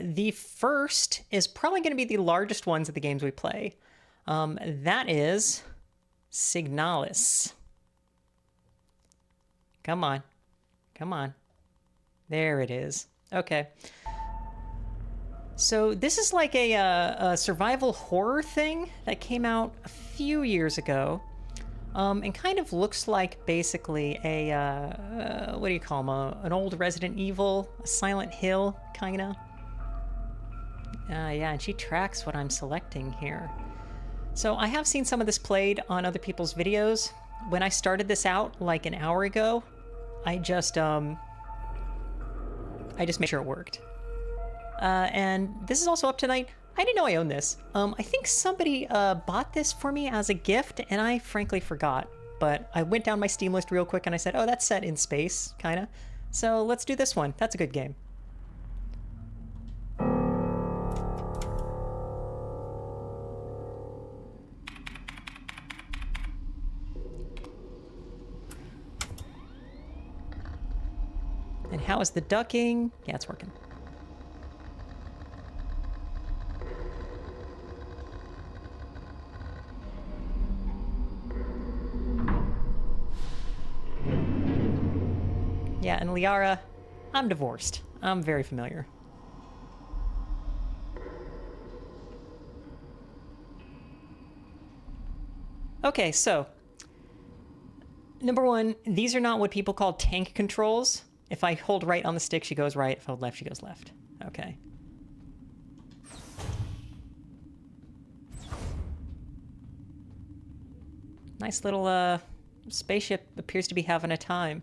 The first is probably going to be the largest ones of the games we play. That is SIGNALIS. Come on. Come on. There it is. Okay. So this is like a survival horror thing that came out a few years ago. And kind of looks like basically a, what do you call them? An old Resident Evil, a Silent Hill, kinda. Yeah, and she tracks what I'm selecting here. So I have seen some of this played on other people's videos. When I started this out like an hour ago, I just made sure it worked. And this is also up tonight. I didn't know I owned this. I think somebody bought this for me as a gift, and I frankly forgot. But I went down my Steam list real quick, and I said, oh, that's set in space, kinda. So let's do this one. That's a good game. And how is the ducking? Yeah, it's working. Yeah, and Liara, I'm divorced. I'm very familiar. Okay, so number one, these are not what people call tank controls. If I hold right on the stick, she goes right. If I hold left, she goes left. Okay. Nice little spaceship appears to be having a time.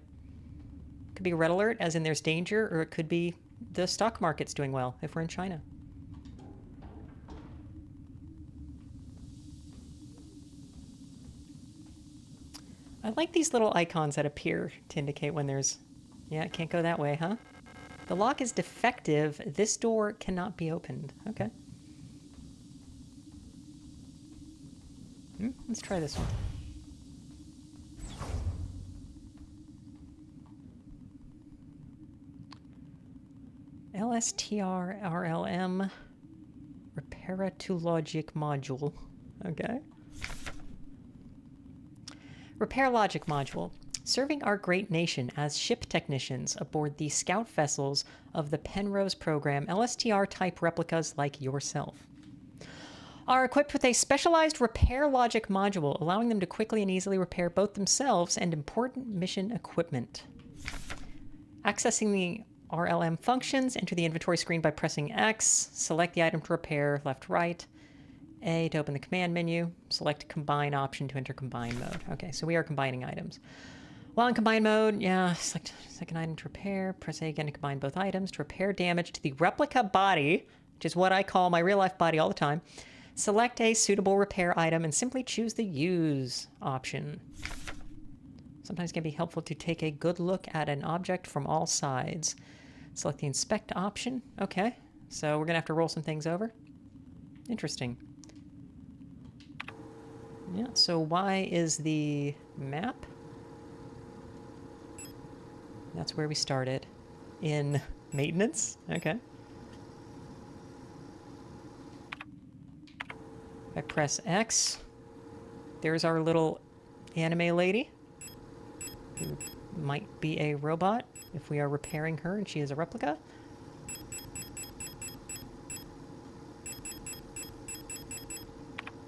Could be red alert, as in there's danger, or it could be the stock market's doing well if we're in China. I like these little icons that appear to indicate when there's... Yeah, it can't go that way, huh? The lock is defective. This door cannot be opened. Okay. Let's try this one. LSTR RLM Repara to Logic Module. Okay. Repair Logic Module. Serving our great nation as ship technicians aboard the scout vessels of the Penrose program, LSTR-type replicas like yourself are equipped with a specialized repair logic module, allowing them to quickly and easily repair both themselves and important mission equipment. Accessing the RLM functions, enter the inventory screen by pressing X, select the item to repair, left, right, A to open the command menu, select combine option to enter combine mode. Okay, so we are combining items. While in combine mode, yeah, select second item to repair, press A again to combine both items to repair damage to the replica body, which is what I call my real life body all the time. Select a suitable repair item and simply choose the use option. Sometimes it can be helpful to take a good look at an object from all sides. Select the inspect option. Okay, so we're gonna have to roll some things over. Interesting. Yeah, so Y is the map. That's where we started. In maintenance? Okay. If I press X, there's our little anime lady, who might be a robot if we are repairing her and she is a replica.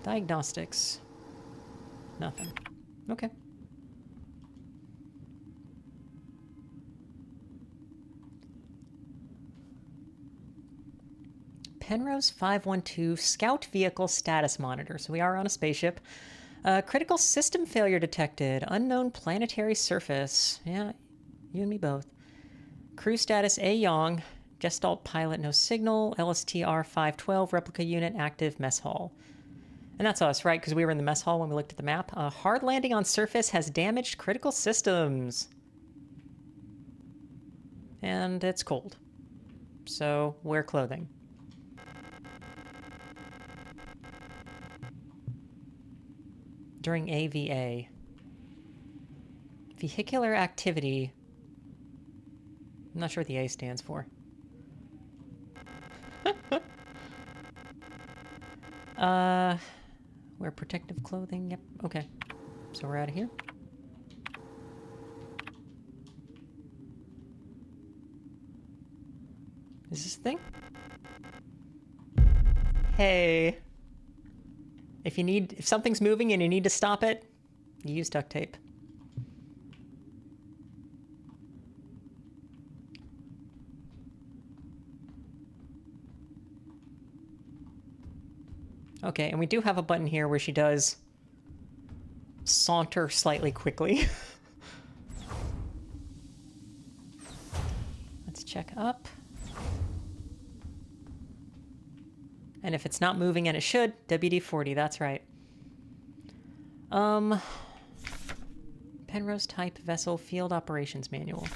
Diagnostics. Nothing. Okay. Penrose 512 Scout Vehicle Status Monitor. So we are on a spaceship. Critical system failure detected. Unknown planetary surface. Yeah, you and me both. Crew status A Yong. Gestalt pilot no signal. LSTR 512 replica unit active mess hall. And that's us, right? Because we were in the mess hall when we looked at the map. Hard landing on surface has damaged critical systems. And it's cold. So wear clothing. During AVA. Vehicular activity. I'm not sure what the A stands for. Wear protective clothing. Yep. Okay. So we're out of here. Is this a thing? Hey. If something's moving and you need to stop it, you use duct tape. Okay, and we do have a button here where she does saunter slightly quickly. Let's check up. And if it's not moving, and it should, WD-40, that's right. Penrose type vessel field operations manual.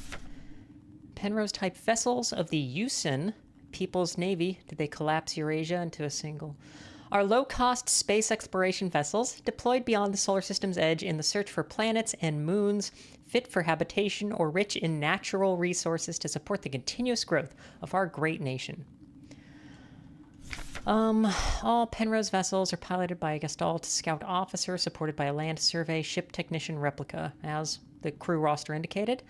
Penrose type vessels of the USIN People's Navy, did they collapse Eurasia into a single? Are low-cost space exploration vessels deployed beyond the solar system's edge in the search for planets and moons fit for habitation or rich in natural resources to support the continuous growth of our great nation. All Penrose vessels are piloted by a Gestalt scout officer supported by a land survey ship technician replica, as the crew roster indicated.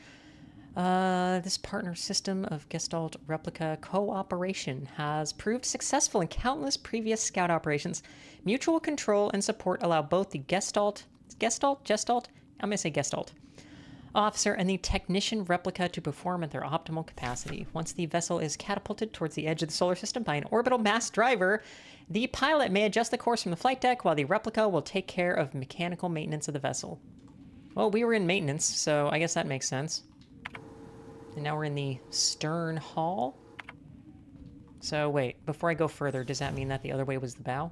This partner system of Gestalt replica cooperation has proved successful in countless previous scout operations. Mutual control and support allow both the Gestalt officer and the technician replica to perform at their optimal capacity. Once the vessel is catapulted towards the edge of the solar system by an orbital mass driver, the pilot may adjust the course from the flight deck while the replica will take care of mechanical maintenance of the vessel. Well, we were in maintenance, so I guess that makes sense. And now we're in the stern hall. So wait, before I go further, does that mean that the other way was the bow?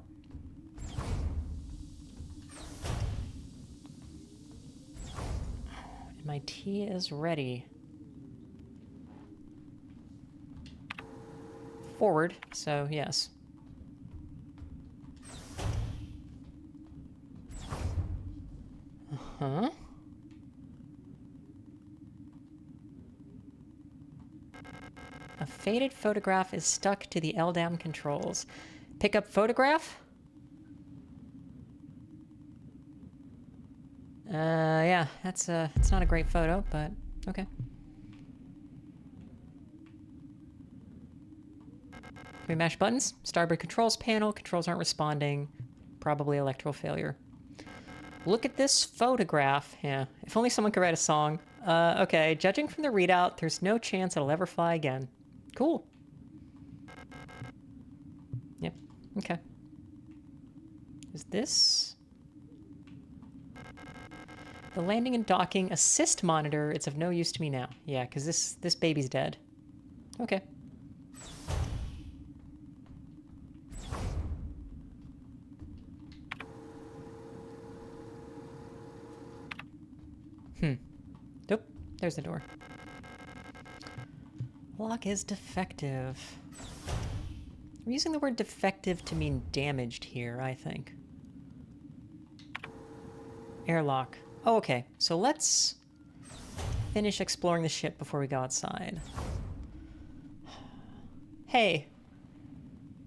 My tea is ready. Forward, so yes. Uh-huh. A faded photograph is stuck to the L-down controls. Pick up photograph? Yeah, it's not a great photo, but okay. Can we mash buttons? Starboard controls panel. Controls aren't responding. Probably electrical failure. Look at this photograph. Yeah, if only someone could write a song. Okay, judging from the readout, there's no chance it'll ever fly again. Cool. Yep, okay. Is this... The landing and docking assist monitor, it's of no use to me now. Yeah, because this baby's dead. Okay. Nope, there's the door. Lock is defective. I'm using the word defective to mean damaged here, I think. Airlock. Oh, okay, so let's finish exploring the ship before we go outside. Hey,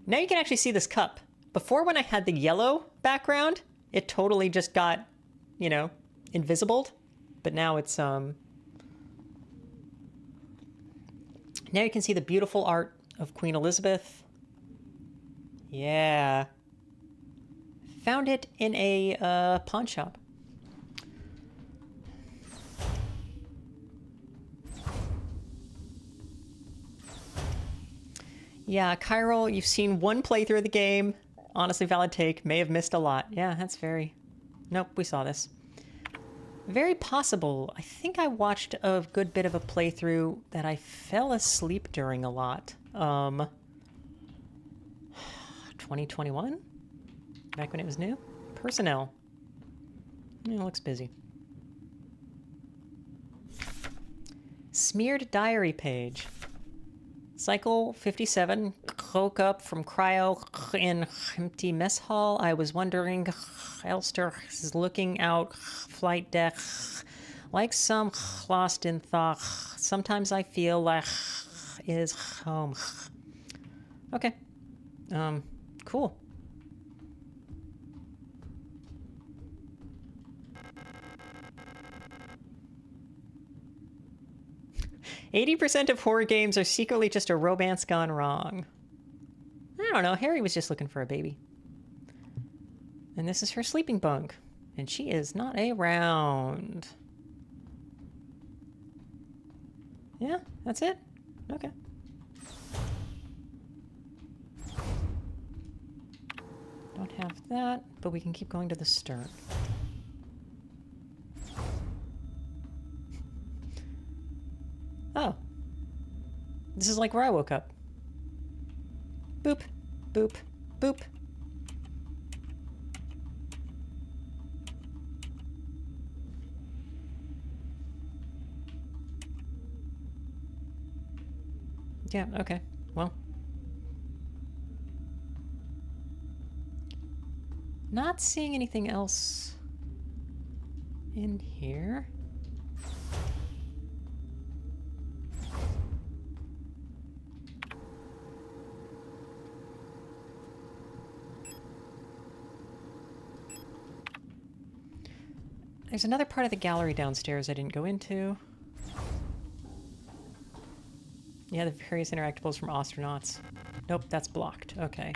now you can actually see this cup. Before, when I had the yellow background, it totally just got, you know, invisibled. But now it's, now you can see the beautiful art of Queen Elizabeth. Yeah. Found it in a pawn shop. Yeah, Chiral, you've seen one playthrough of the game. Honestly, valid take. May have missed a lot. Yeah, that's very... Nope, we saw this. Very possible. I think I watched a good bit of a playthrough that I fell asleep during a lot. 2021? Back when it was new? Personnel. Yeah, looks busy. Smeared diary page. Cycle 57, woke up from cryo in empty mess hall. I was wondering, Elster is looking out flight deck like some lost in thought. Sometimes I feel like is home. Okay. Cool. "80% of horror games are secretly just a romance gone wrong." I don't know. Harry was just looking for a baby. And this is her sleeping bunk. And she is not around. Yeah, that's it? Okay. Don't have that, but we can keep going to the stern. Oh. This is like where I woke up. Boop, boop, boop. Yeah, okay. Well. Not seeing anything else in here. There's another part of the gallery downstairs I didn't go into. Yeah, the various interactables from astronauts. Nope, that's blocked. Okay.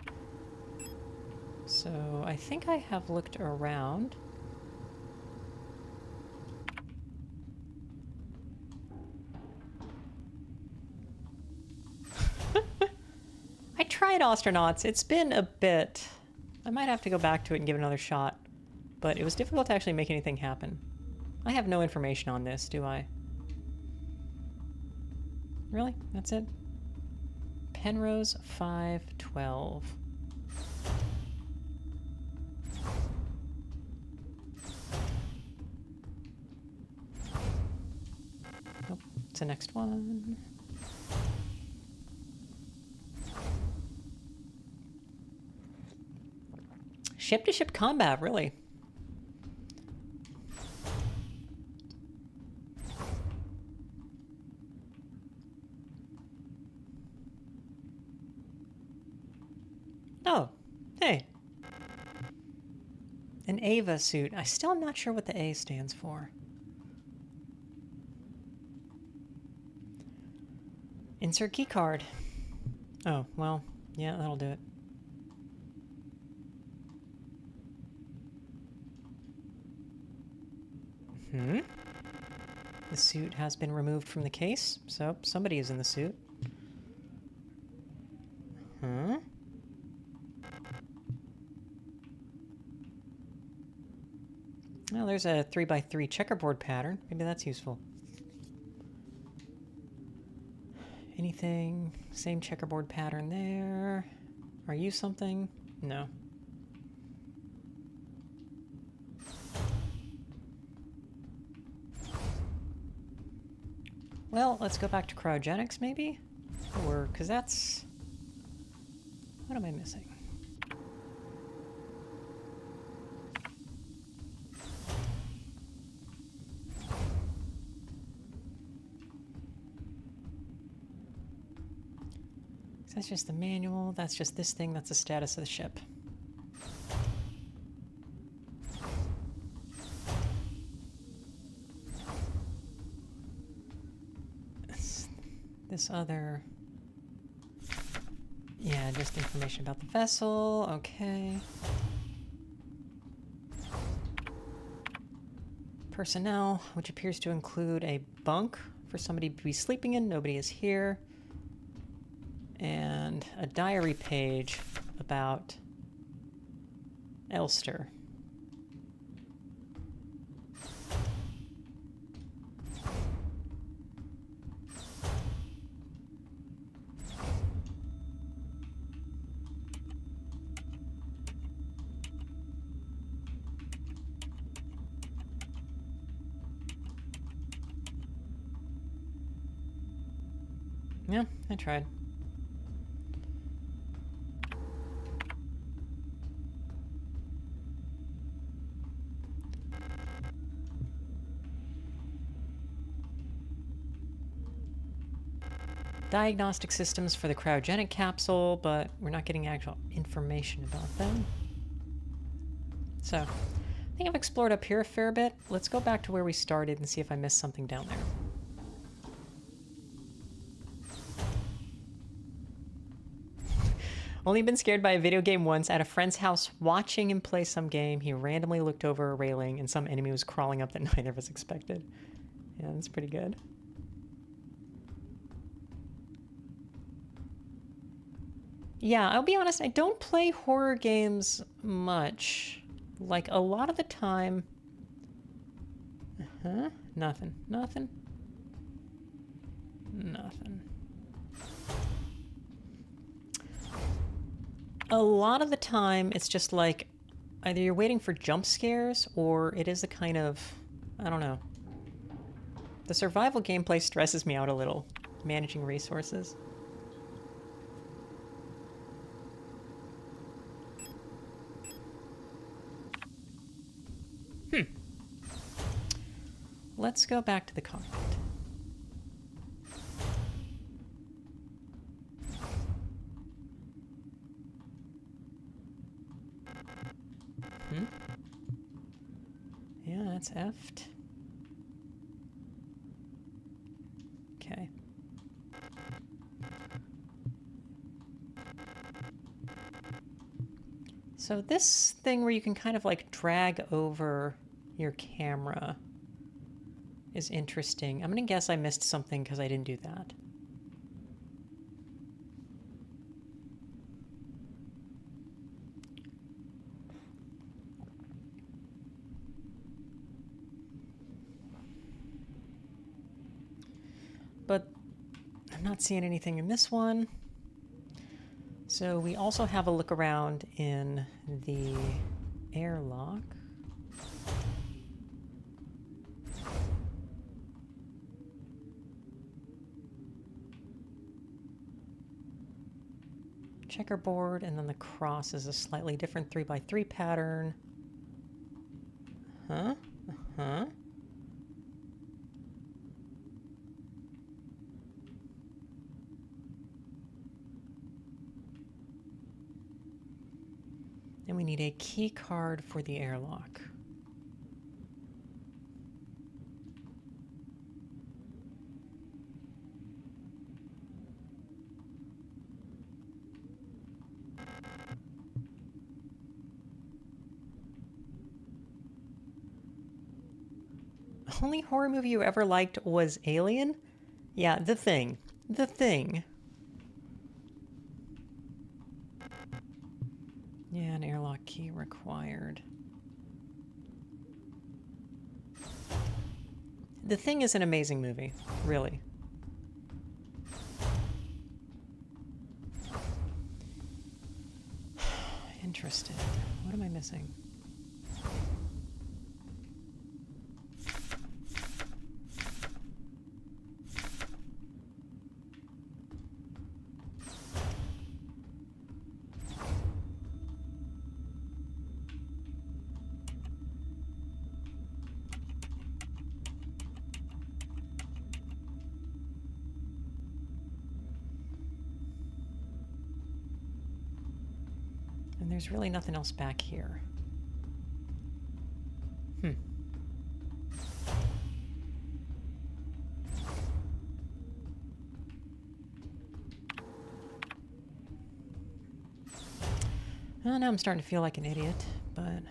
So I think I have looked around. I tried astronauts. It's been a bit. I might have to go back to it and give it another shot. But it was difficult to actually make anything happen. I have no information on this, do I? Really? That's it? Penrose 512. Nope, it's the next one. Ship-to-ship combat, really? Oh, hey. An Ava suit. I still am not sure what the A stands for. Insert key card. Oh, well, yeah, that'll do it. The suit has been removed from the case, so somebody is in the suit. Well, there's a 3x3 checkerboard pattern. Maybe that's useful. Anything? Same checkerboard pattern there. Are you something? No. Well, let's go back to cryogenics, maybe? Or, because that's... What am I missing? So that's just the manual. That's just this thing. That's the status of the ship. This other... Yeah, just information about the vessel. Okay. Personnel, which appears to include a bunk for somebody to be sleeping in. Nobody is here. And a diary page about Elster. Yeah, I tried. Diagnostic systems for the cryogenic capsule, but we're not getting actual information about them. So, I think I've explored up here a fair bit. Let's go back to where we started and see if I missed something down there. Only been scared by a video game once at a friend's house watching him play some game. He randomly looked over a railing and some enemy was crawling up that neither of us expected. Yeah, that's pretty good. Yeah, I'll be honest, I don't play horror games much. Like, a lot of the time... Nothing. Nothing. Nothing. A lot of the time, it's just like, either you're waiting for jump scares, or it is a kind of... I don't know. The survival gameplay stresses me out a little, managing resources. Let's go back to the cockpit. Yeah, that's effed. Okay. So this thing where you can kind of like drag over your camera is interesting. I'm gonna guess I missed something because I didn't do that. But I'm not seeing anything in this one. So we also have a look around in the airlock. Checkerboard, and then the cross is a slightly different 3x3 pattern. Huh? Uh-huh. And we need a key card for the airlock. Only horror movie you ever liked was Alien? Yeah, The Thing. The Thing. Yeah, an airlock key required. The Thing is an amazing movie, really. Interested. What am I missing? And there's really nothing else back here. Well, now I'm starting to feel like an idiot, but...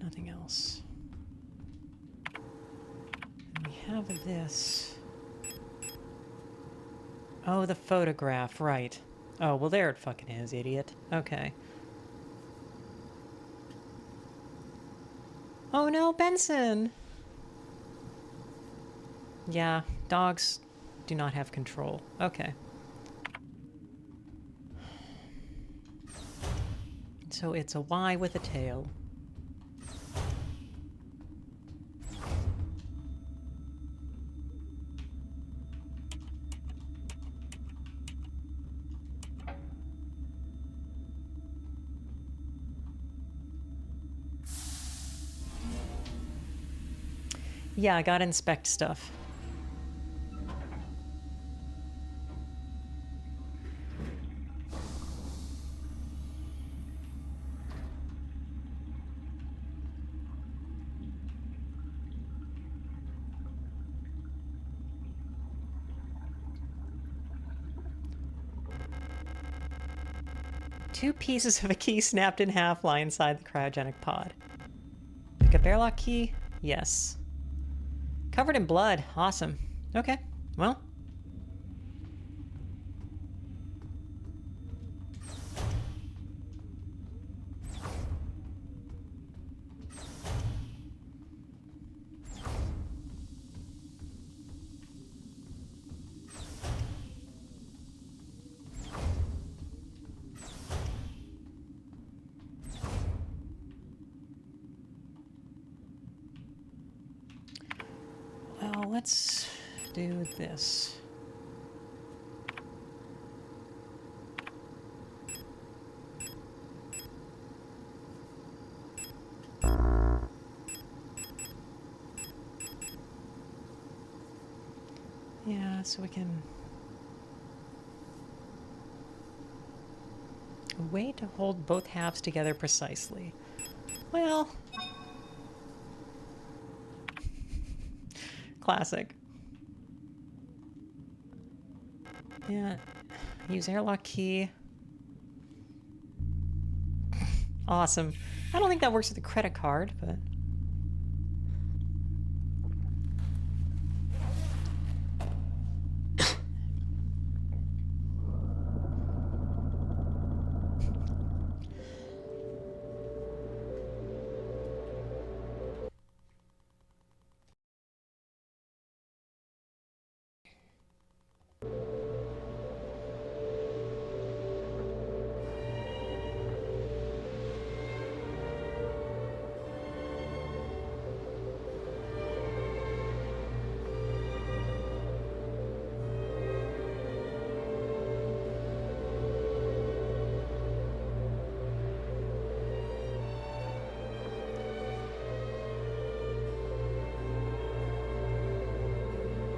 nothing else. And we have this. Oh, the photograph, right. Oh, well there it fucking is, idiot. Okay. Oh no, Benson! Yeah, dogs do not have control. Okay. So it's a Y with a tail. Yeah, I gotta inspect stuff. Two pieces of a key snapped in half lie inside the cryogenic pod. Pick up airlock key? Yes. Covered in blood. Awesome. Okay, well. Well, let's do this. Yeah, so we can... A way to hold both halves together precisely. Well... Classic. Yeah, use airlock key. Awesome. I don't think that works with a credit card, but...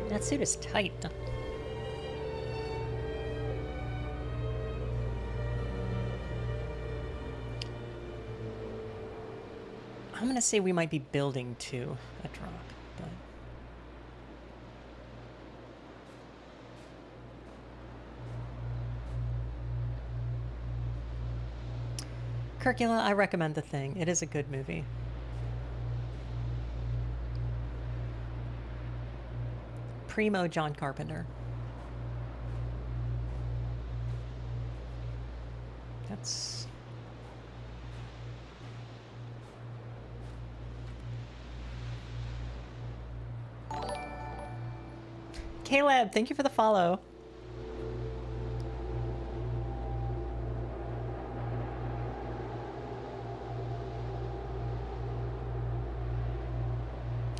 That suit is tight. I'm gonna say we might be building to a drop, but... Curcula, I recommend The Thing. It is a good movie. Primo John Carpenter. That's... Caleb, thank you for the follow.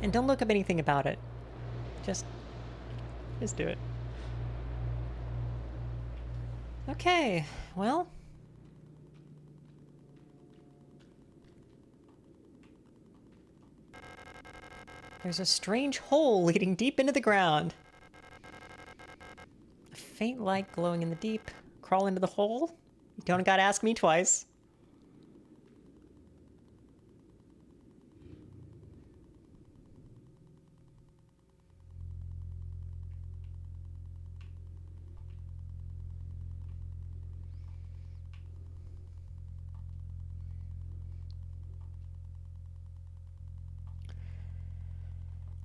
And don't look up anything about it. Just do it. Okay, well... There's a strange hole leading deep into the ground. A faint light glowing in the deep. Crawl into the hole? You don't gotta ask me twice.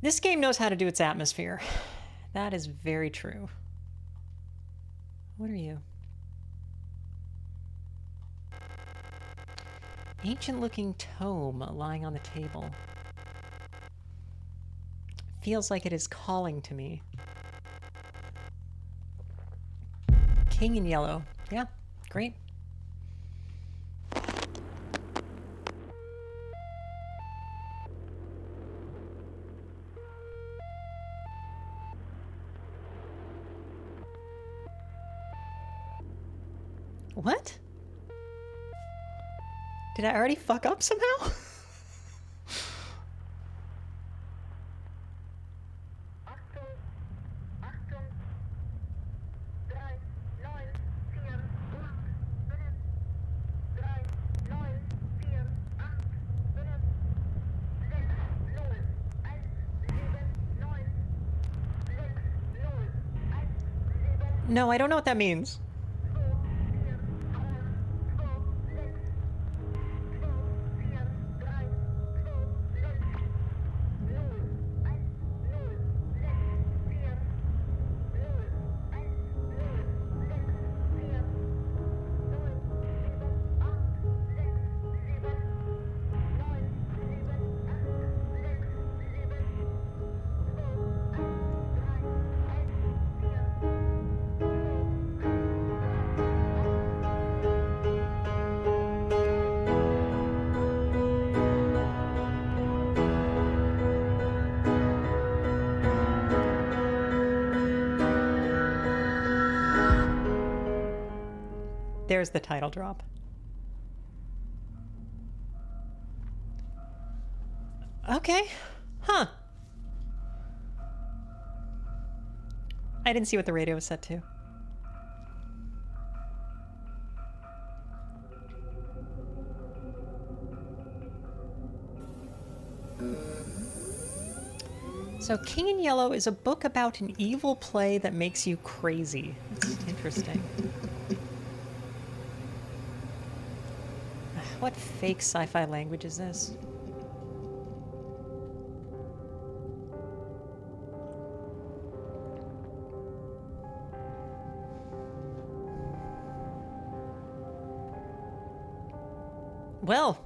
This game knows how to do its atmosphere. That is very true. What are you? Ancient-looking tome lying on the table. Feels like it is calling to me. King in yellow. Yeah, great. What? Did I already fuck up somehow? No, I don't know what that means. There's the title drop. Okay. Huh. I didn't see what the radio was set to. So King in Yellow is a book about an evil play that makes you crazy. That's interesting. What fake sci-fi language is this? Well,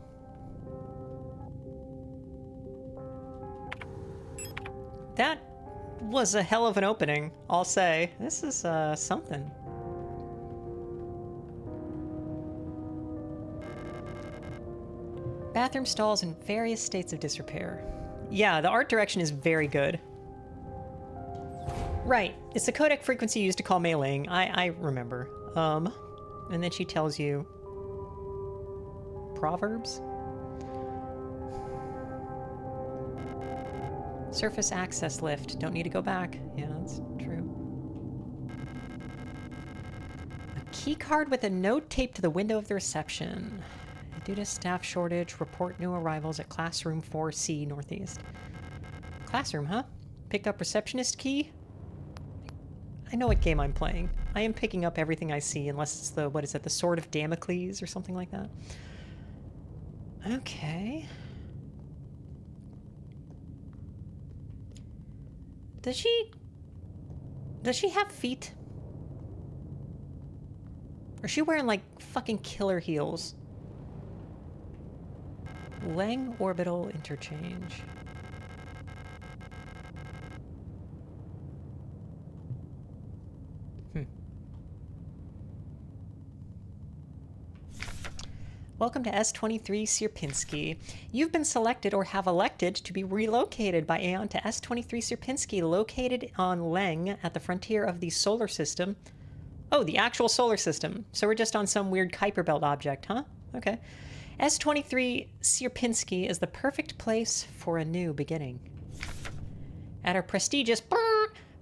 that was a hell of an opening, I'll say. This is something. Bathroom stalls in various states of disrepair. Yeah, the art direction is very good. Right, it's the codec frequency used to call Mei Ling. I remember. And then she tells you proverbs. Surface access lift. Don't need to go back. Yeah, that's true. A key card with a note taped to the window of the reception. Due to staff shortage, report new arrivals at classroom 4C Northeast. Classroom, huh? Picked up receptionist key? I know what game I'm playing. I am picking up everything I see, unless it's the, what is it, the Sword of Damocles or something like that. Okay. Does she have feet? Or is she wearing like fucking killer heels? Lang orbital interchange. Welcome to S23 Sierpinski. You've been selected or have elected to be relocated by Aeon to S23 Sierpinski, located on Leng at the frontier of the solar system. Oh, the actual solar system. So we're just on some weird Kuiper Belt object, huh? Okay. S23 Sierpinski is the perfect place for a new beginning. At our prestigious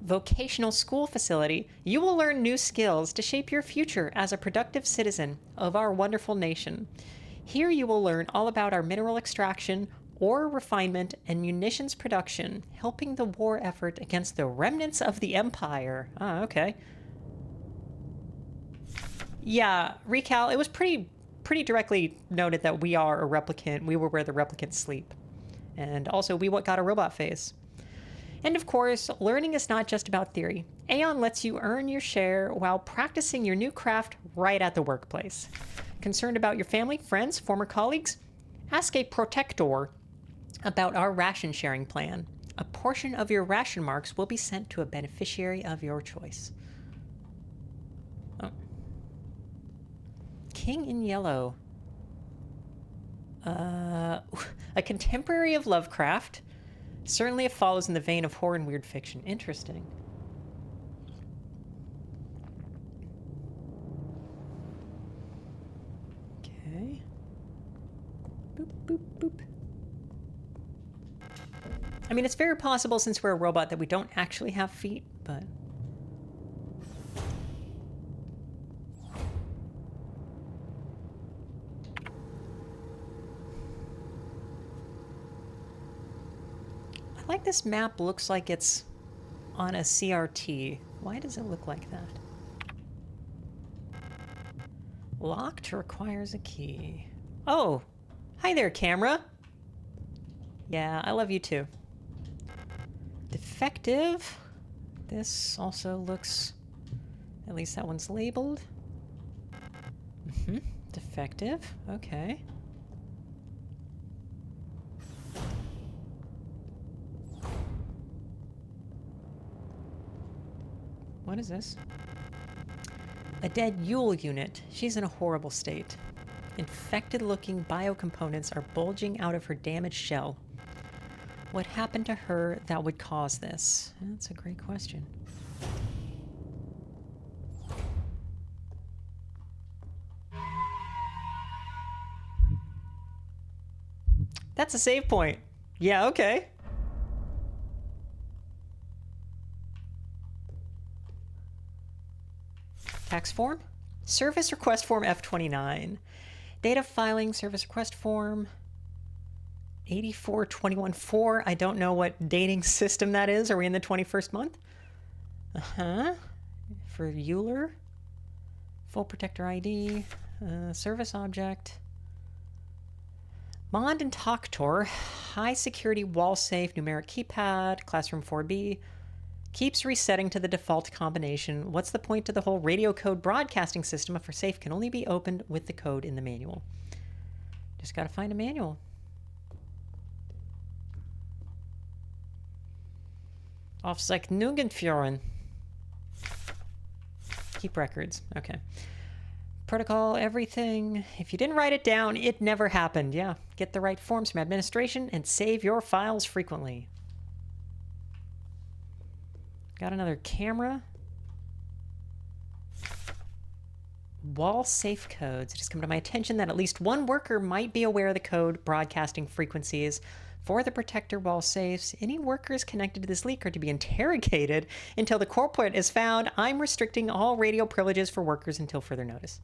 vocational school facility, you will learn new skills to shape your future as a productive citizen of our wonderful nation. Here you will learn all about our mineral extraction, ore refinement, and munitions production, helping the war effort against the remnants of the Empire. Ah, okay. Yeah, Recal, it was pretty directly noted that we are a replicant. We were where the replicants sleep. And also, we got a robot face. And of course, learning is not just about theory. Aeon lets you earn your share while practicing your new craft right at the workplace. Concerned about your family, friends, former colleagues? Ask a protector about our ration sharing plan. A portion of your ration marks will be sent to a beneficiary of your choice. Oh. King in Yellow. A contemporary of Lovecraft. Certainly it follows in the vein of horror and weird fiction. Interesting. Boop. I mean, it's very possible since we're a robot that we don't actually have feet, but... I like this map. Looks like it's on a CRT. Why does it look like that? Locked requires a key. Oh! Hi there, camera! Yeah, I love you too. Defective. This also looks... At least that one's labeled. Defective. Okay. What is this? A dead Yule unit. She's in a horrible state. Infected-looking biocomponents are bulging out of her damaged shell. What happened to her that would cause this? That's a great question. That's a save point. Yeah, okay. Tax form? Service request form F29. Data filing, service request form 84214. I don't know what dating system that is. Are we in the 21st month? For Euler. Full protector ID. Service object. Mond and Toktor. High security wall safe, numeric keypad, classroom 4B. Keeps resetting to the default combination. What's the point to the whole radio code broadcasting system if our safe can only be opened with the code in the manual? Just gotta find a manual. Aufzeichnungen. Keep records. Okay. Protocol, everything. If you didn't write it down, it never happened. Yeah. Get the right forms from administration and save your files frequently. Got another camera. Wall safe codes. It has come to my attention that at least one worker might be aware of the code broadcasting frequencies for the protector wall safes. Any workers connected to this leak are to be interrogated until the culprit is found. I'm restricting all radio privileges for workers until further notice.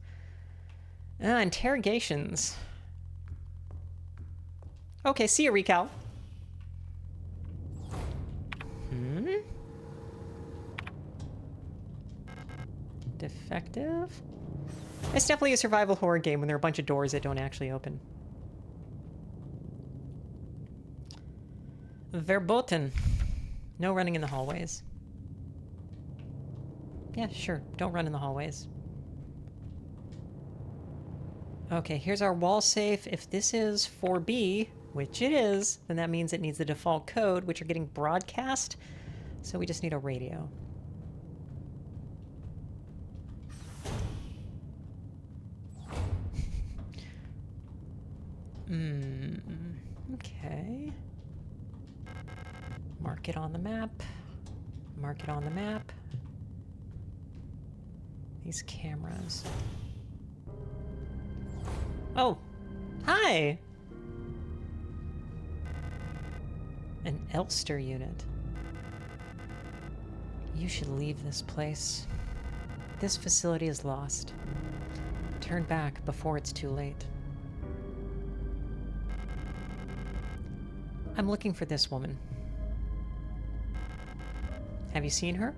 Interrogations. Okay, see you, Recal. Defective? It's definitely a survival horror game when there are a bunch of doors that don't actually open. Verboten. No running in the hallways. Yeah, sure. Don't run in the hallways. Okay, here's our wall safe. If this is 4B, which it is, then that means it needs the default code, which are getting broadcast. So we just need a radio. Okay. Mark it on the map. Mark it on the map. These cameras. Oh! Hi! An Elster unit. You should leave this place. This facility is lost. Turn back before it's too late. I'm looking for this woman. Have you seen her?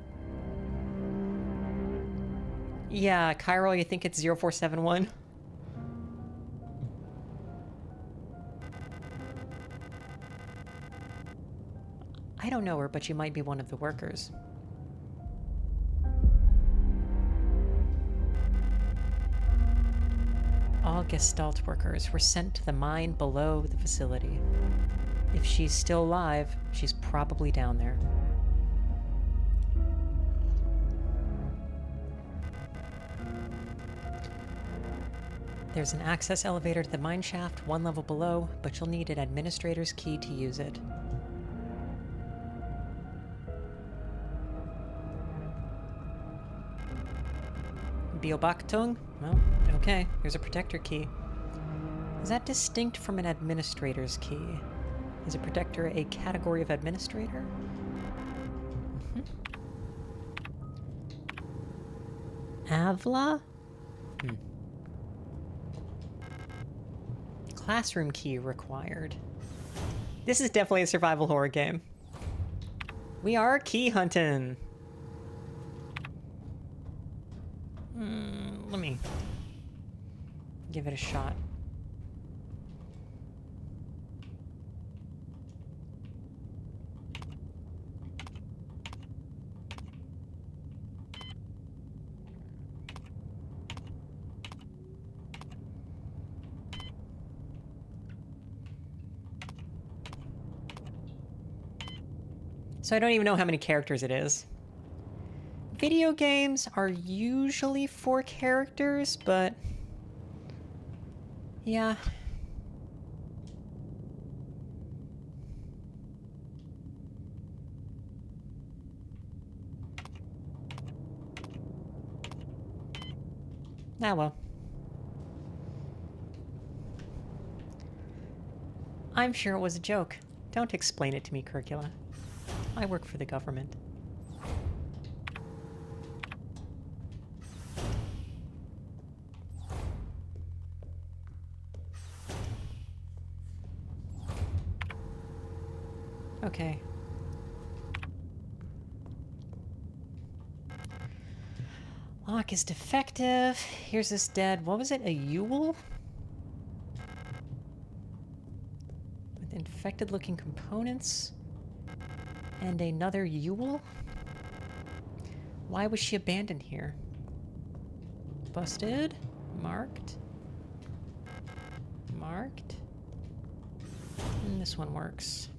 Yeah, Chiral, you think it's 0471? I don't know her, but she might be one of the workers. All Gestalt workers were sent to the mine below the facility. If she's still alive, she's probably down there. There's an access elevator to the mine shaft, one level below, but you'll need an administrator's key to use it. Beobachtung? Well, okay, here's a protector key. Is that distinct from an administrator's key? Is a protector a category of administrator? Avla? Classroom key required. This is definitely a survival horror game. We are key hunting. Let me give it a shot. So I don't even know how many characters it is. Video games are usually 4 characters, but yeah. Ah, well. I'm sure it was a joke. Don't explain it to me, Curricula. I work for the government. Okay. Lock is defective. Here's this dead... What was it? A Yule? With infected-looking components. And another Yule? Why was she abandoned here? Busted. Marked. Marked. And this one works.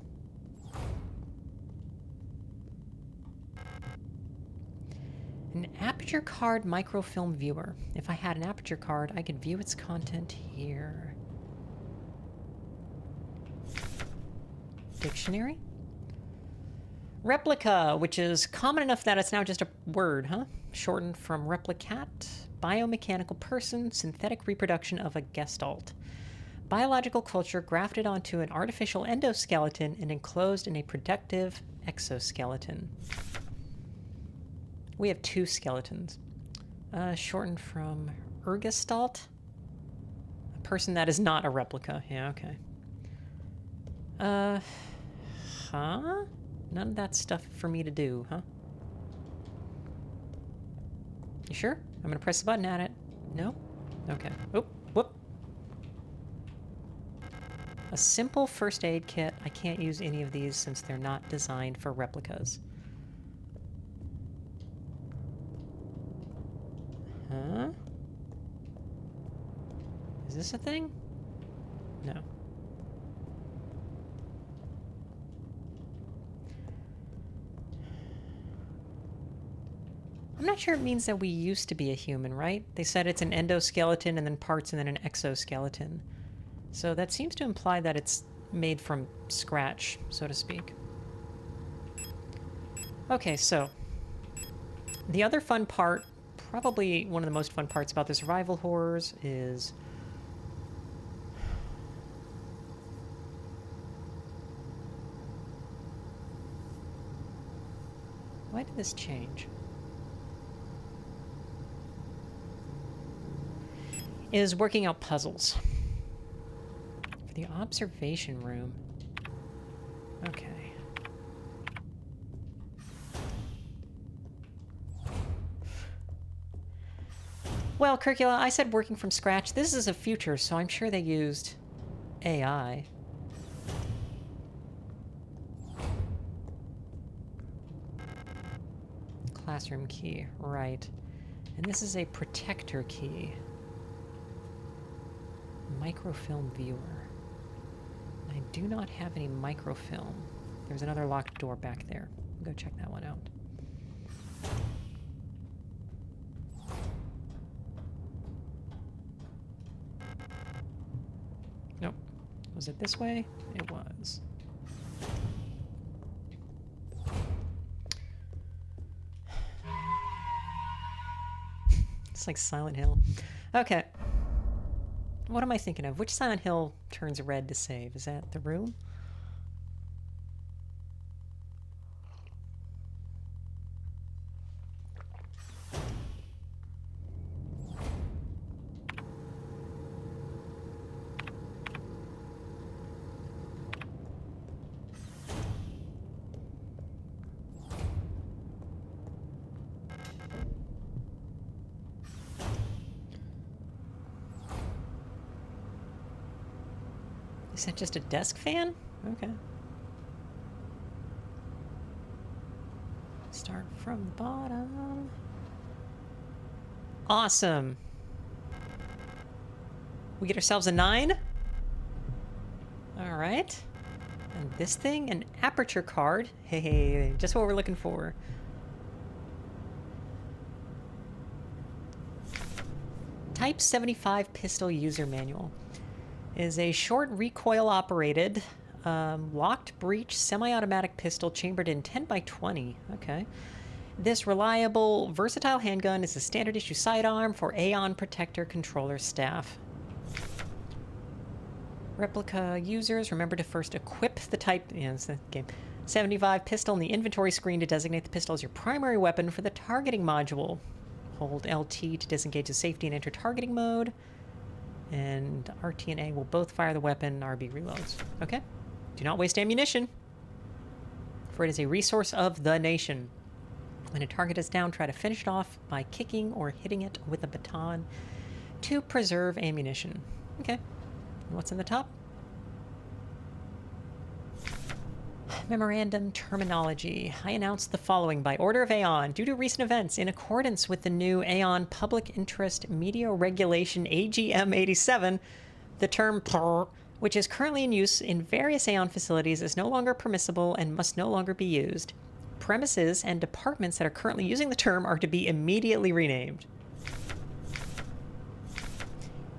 An aperture card microfilm viewer. If I had an aperture card, I could view its content here. Dictionary? Replica, which is common enough that it's now just a word, huh? Shortened from replicat, biomechanical person, synthetic reproduction of a gestalt. Biological culture grafted onto an artificial endoskeleton and enclosed in a protective exoskeleton. We have 2 skeletons. Shortened from ergestalt. A person that is not a replica. Yeah, okay. Huh? None of that stuff for me to do, huh? You sure? I'm gonna press the button at it. No? Okay. Oop, whoop. A simple first aid kit. I can't use any of these since they're not designed for replicas. Huh? Is this a thing? No. I'm not sure it means that we used to be a human, right? They said it's an endoskeleton and then parts and then an exoskeleton. So that seems to imply that it's made from scratch, so to speak. Okay, so the other fun part, probably one of the most fun parts about the survival horrors is why did this change? Is working out puzzles. For the observation room. Okay. Well, Curricula, I said working from scratch. This is a future, so I'm sure they used AI. Classroom key, right. And this is a protector key. Microfilm viewer. I do not have any microfilm. There's another locked door back there. I'll go check that one out. Nope. Was it this way? It was. It's like Silent Hill. Okay. What am I thinking of? Which Silent Hill turns red to save? Is that The Room? Is that just a desk fan? Okay. Start from the bottom. Awesome. We get ourselves a 9. All right. And this thing, an aperture card. Hey, just what we're looking for. Type 75 pistol user manual is a short recoil operated locked breech semi-automatic pistol chambered in 10x20. Okay. This reliable, versatile handgun is a standard issue sidearm for Aeon Protector controller staff. Replica users, remember to first equip the type, it's the game, 75 pistol in the inventory screen to designate the pistol as your primary weapon for the targeting module. Hold LT to disengage the safety and enter targeting mode. And RT and A will both fire the weapon, RB reloads. Okay. Do not waste ammunition, for it is a resource of the nation. When a target is down, try to finish it off by kicking or hitting it with a baton to preserve ammunition. Okay. What's in the top? Memorandum terminology. I announce the following by order of Aeon. Due to recent events, in accordance with the new Aeon Public Interest Media Regulation AGM 87, the term PRR, which is currently in use in various Aeon facilities, is no longer permissible and must no longer be used. Premises and departments that are currently using the term are to be immediately renamed.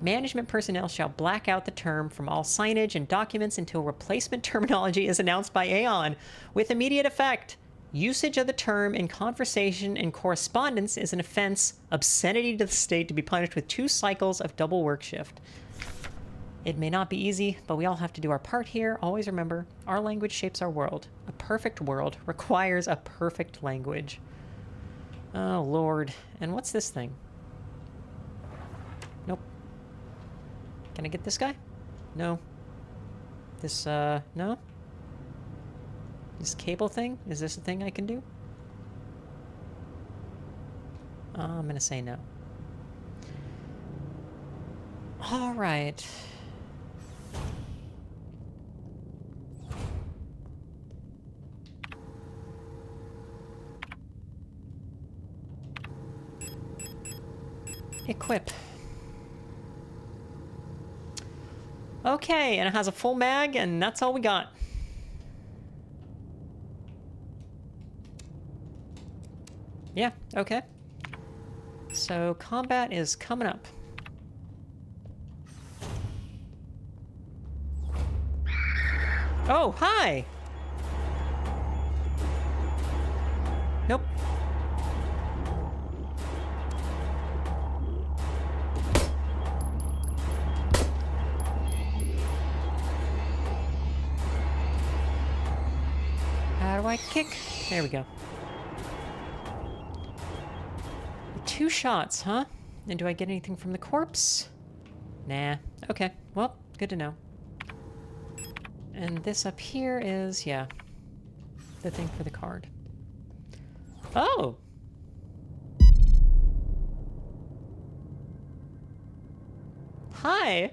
Management personnel shall black out the term from all signage and documents until replacement terminology is announced by Aeon with immediate effect. Usage of the term in conversation and correspondence is an offense, obscenity to the state, to be punished with 2 cycles of double work shift. It may not be easy, but we all have to do our part here. Always remember, our language shapes our world. A perfect world requires a perfect language. Oh, Lord. And what's this thing? Nope. Can I get this guy? No. This, no? This cable thing? Is this a thing I can do? I'm gonna say no. All right. Equip. Okay, and it has a full mag, and that's all we got. Yeah, okay. So combat is coming up. Oh, hi! Nope. How do I kick? There we go. 2 shots, huh? And do I get anything from the corpse? Nah. Okay. Well, good to know. And this up here is, yeah, the thing for the card. Oh! Hi!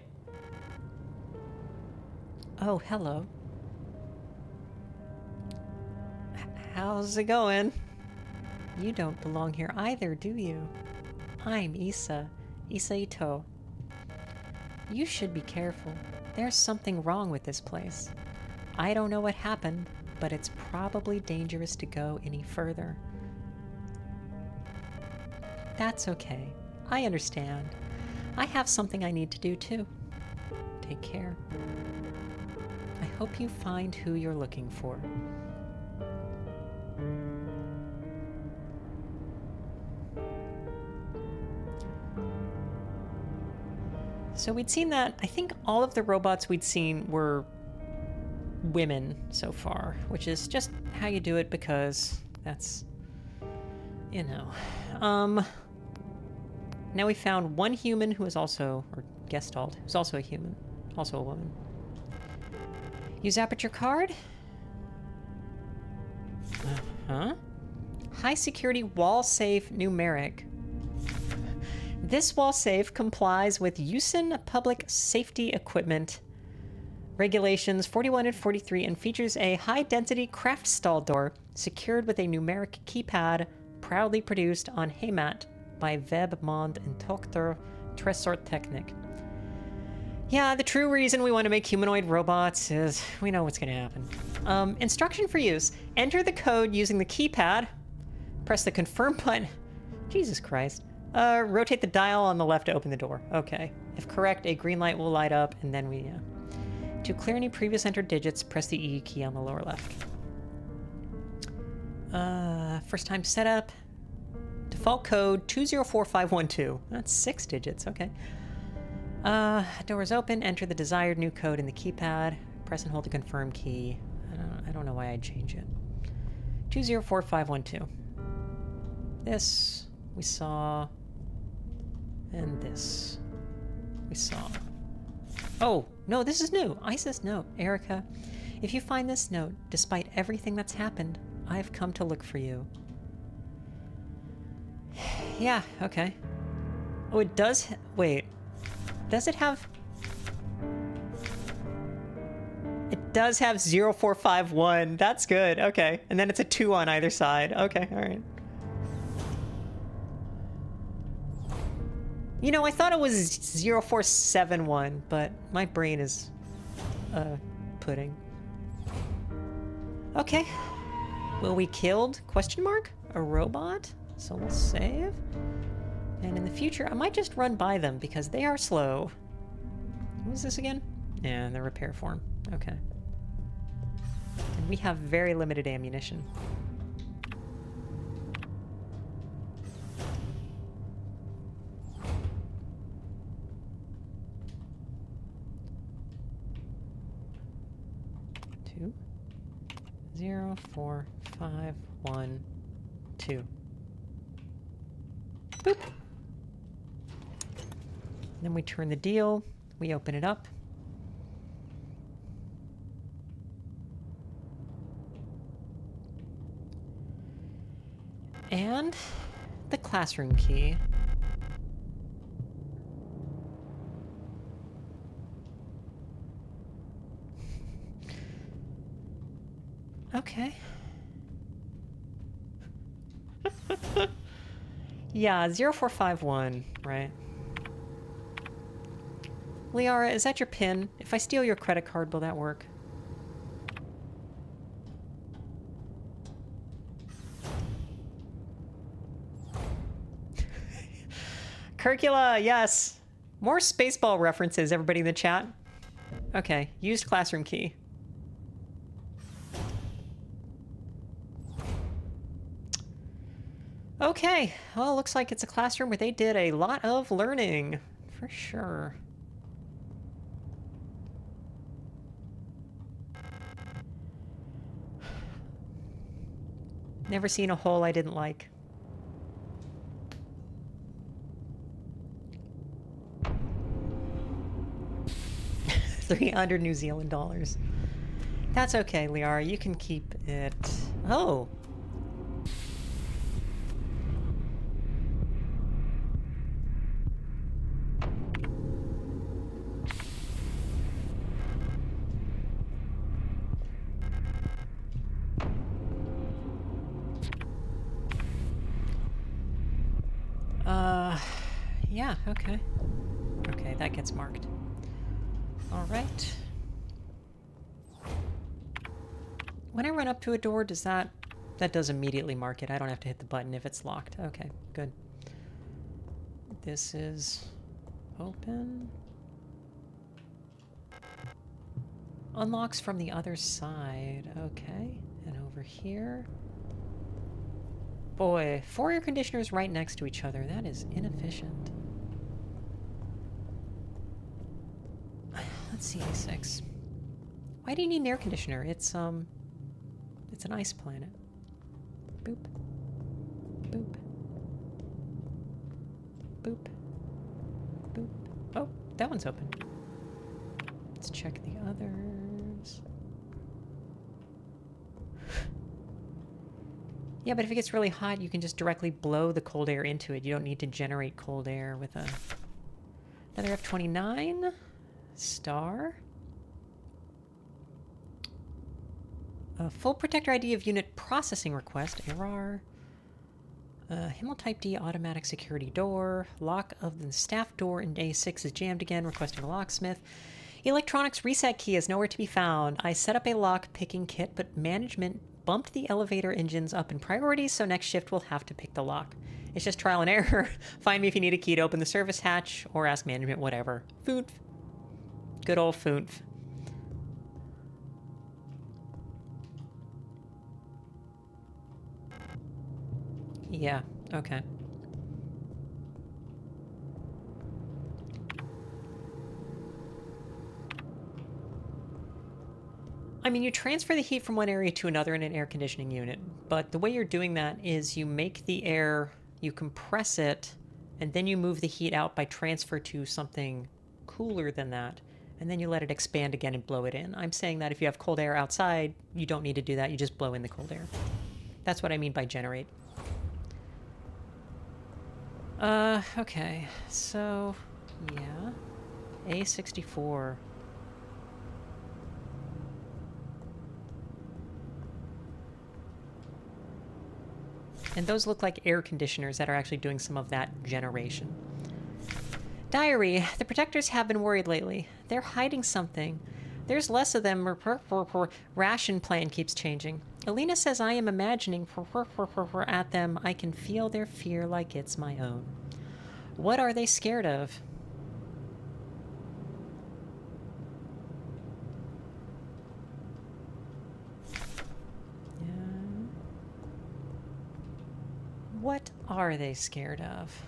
Oh, hello. How's it going? You don't belong here either, do you? I'm Issa. Issa Ito. You should be careful. There's something wrong with this place. I don't know what happened, but it's probably dangerous to go any further. That's okay. I understand. I have something I need to do too. Take care. I hope you find who you're looking for. So we'd seen that. I think all of the robots we'd seen were women so far, which is just how you do it because that's, you know. Now we found one human who is also, or Gestalt, who's also a human, also a woman. Use aperture card? Uh-huh. High security wall safe numeric. This wall safe complies with USIN public safety equipment regulations 41 and 43 and features a high-density craft stall door secured with a numeric keypad proudly produced on Heimat by Webmond and Tochter Tresortechnik. Yeah, the true reason we want to make humanoid robots is we know what's going to happen. Instruction for use. Enter the code using the keypad. Press the confirm button. Jesus Christ. Rotate the dial on the left to open the door. Okay. If correct, a green light will light up, and then we... To clear any previous entered digits, press the E key on the lower left. First time setup. Default code 204512. That's 6 digits, okay. Door is open. Enter the desired new code in the keypad. Press and hold the confirm key. I don't know why I'd change it. 204512. This we saw, and this we saw. Oh, no, this is new. Isis note. Erica, if you find this note, despite everything that's happened, I've come to look for you. Yeah, okay. Oh, it does... Wait. Does it have... It does have 0451. That's good. Okay. And then it's a 2 on either side. Okay, all right. You know, I thought it was 0471, but my brain is... pudding. Okay. Will we killed? Question mark? A robot? So we'll save. And in the future, I might just run by them because they are slow. What was this again? Yeah, the repair form. Okay. And we have very limited ammunition. Two. 0, 4, 5, 1, 2. Boop. Then we turn the deal. We open it up. And the classroom key. Okay. Yeah, 0451, right? Liara, is that your PIN? If I steal your credit card, will that work? Curricula, yes. More Spaceball references, everybody in the chat. Okay, used classroom key. Okay, well, looks like it's a classroom where they did a lot of learning, for sure. Never seen a hole I didn't like. $300 New Zealand dollars. That's okay, Liara, you can keep it. Oh. Yeah, okay. Okay, that gets marked. All right. When I run up to a door, does that does immediately mark it? I don't have to hit the button if it's locked. Okay, good. This is open. Unlocks from the other side. Okay, and over here. Boy, 4 air conditioners right next to each other. That is inefficient. let's see, A6. Why do you need an air conditioner? It's an ice planet. Boop. Boop. Boop. Boop. Oh, that one's open. Let's check the others. Yeah, but if it gets really hot, you can just directly blow the cold air into it. You don't need to generate cold air with another F-29 star. A full protector ID of unit processing request. ARR. Himmel Type D automatic security door. Lock of the staff door in A6 is jammed again, requesting a locksmith. Electronics reset key is nowhere to be found. I set up a lock picking kit, but management bumped the elevator engines up in priority, so next shift we'll have to pick the lock. It's just trial and error. Find me if you need a key to open the service hatch, or ask management, whatever. Foonf. Good old foonf. Yeah, okay. I mean, you transfer the heat from one area to another in an air conditioning unit, but the way you're doing that is you make the air, you compress it, and then you move the heat out by transfer to something cooler than that, and then you let it expand again and blow it in. I'm saying that if you have cold air outside, you don't need to do that, you just blow in the cold air. That's what I mean by generate. Okay, so, yeah. A64. And those look like air conditioners that are actually doing some of that generation. Diary. The protectors have been worried lately. They're hiding something. There's less of them. Ration plan keeps changing. Alina says I am imagining at them. I can feel their fear like it's my own. What are they scared of? What are they scared of?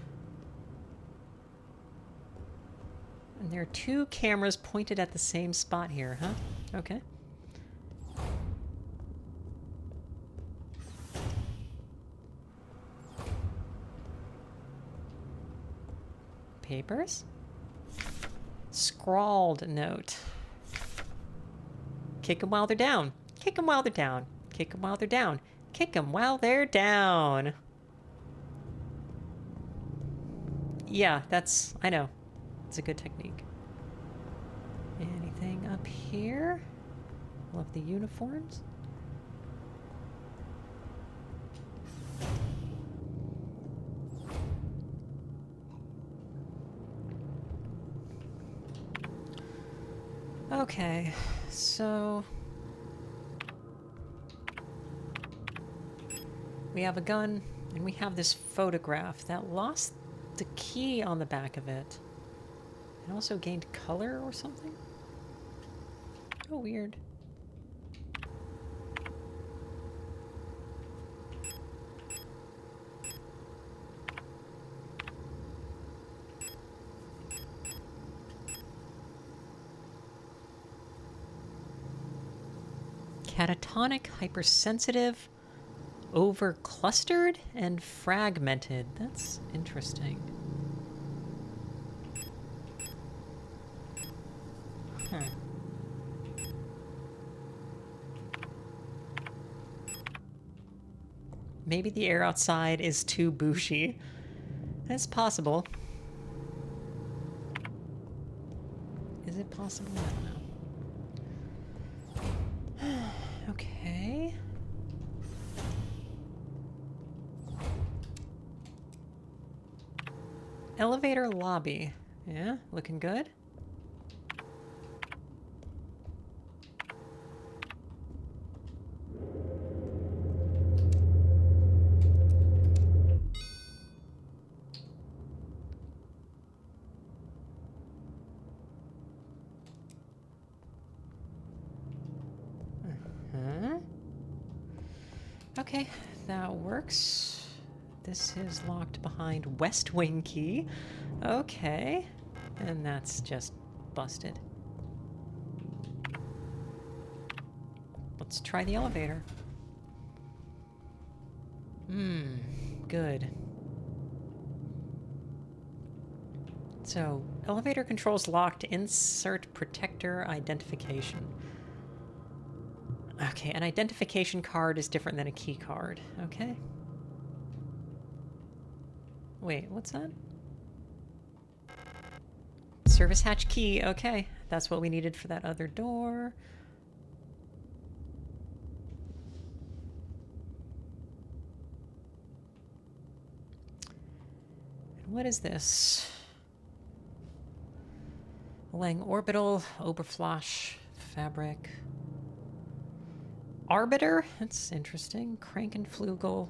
And there are two cameras pointed at the same spot here, huh? Okay. Papers? Scrawled note. Kick them while they're down. Kick them while they're down. Kick them while they're down. Kick them while they're down. Yeah, I know. It's a good technique. Anything up here? Love the uniforms. Okay, so we have a gun, and we have this photograph that lost the key on the back of it. And also gained color or something? Oh, weird. Catatonic, hypersensitive, overclustered, and fragmented. That's interesting. Huh. Maybe the air outside is too bushy. That's possible. Is it possible? I don't know. Okay. Elevator lobby. Yeah, looking good. Okay, that works. This is locked behind West Wing key. Okay. And that's just busted. Let's try the elevator. Good. So, elevator controls locked. Insert protector identification. Okay, an identification card is different than a key card. Okay. Wait, what's that? Service hatch key. Okay, that's what we needed for that other door. And what is this? Lang orbital, Oberfläche, fabric. Arbiter? That's interesting. Krankenflügel.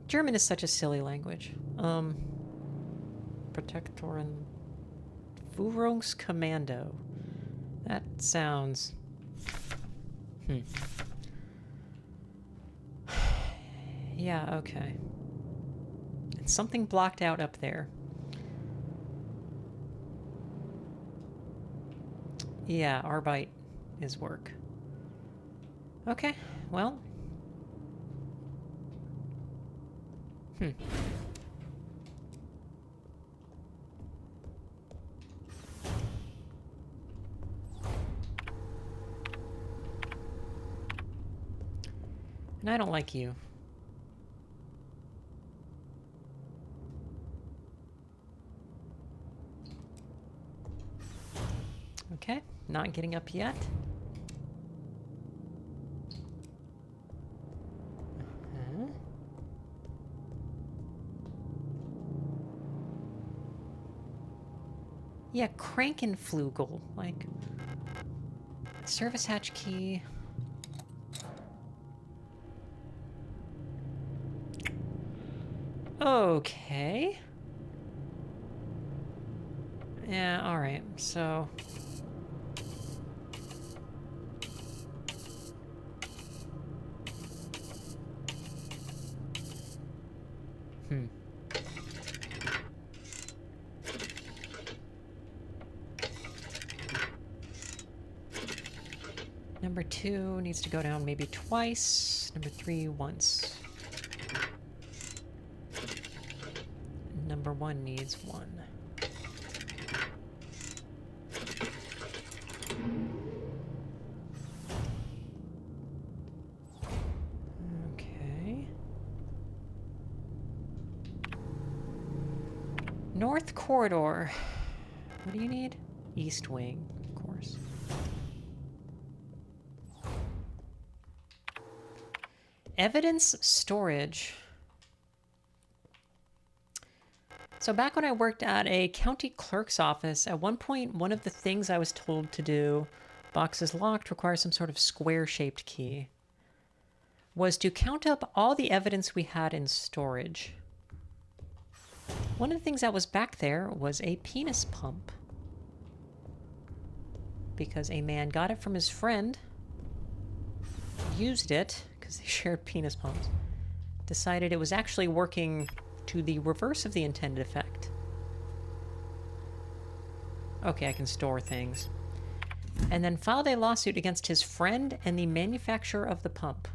German is such a silly language. Protektoren. Führungskommando. That sounds... Yeah, okay. It's something blocked out up there. Yeah, Arbeit is work. Okay, well. And I don't like you. Okay, not getting up yet. Yeah, Krankenflügel, like service hatch key. Okay. Yeah, all right. So Number 2 needs to go down maybe twice. Number 3 once. Number 1 needs 1. Okay. North corridor. What do you need? East wing, of course. Evidence storage. So back when I worked at a county clerk's office, at one point, one of the things I was told to do, box is locked, requires some sort of square-shaped key, was to count up all the evidence we had in storage. One of the things that was back there was a penis pump, because a man got it from his friend, used it, because they shared penis pumps, decided it was actually working to the reverse of the intended effect. Okay, I can store things. And then filed a lawsuit against his friend and the manufacturer of the pump.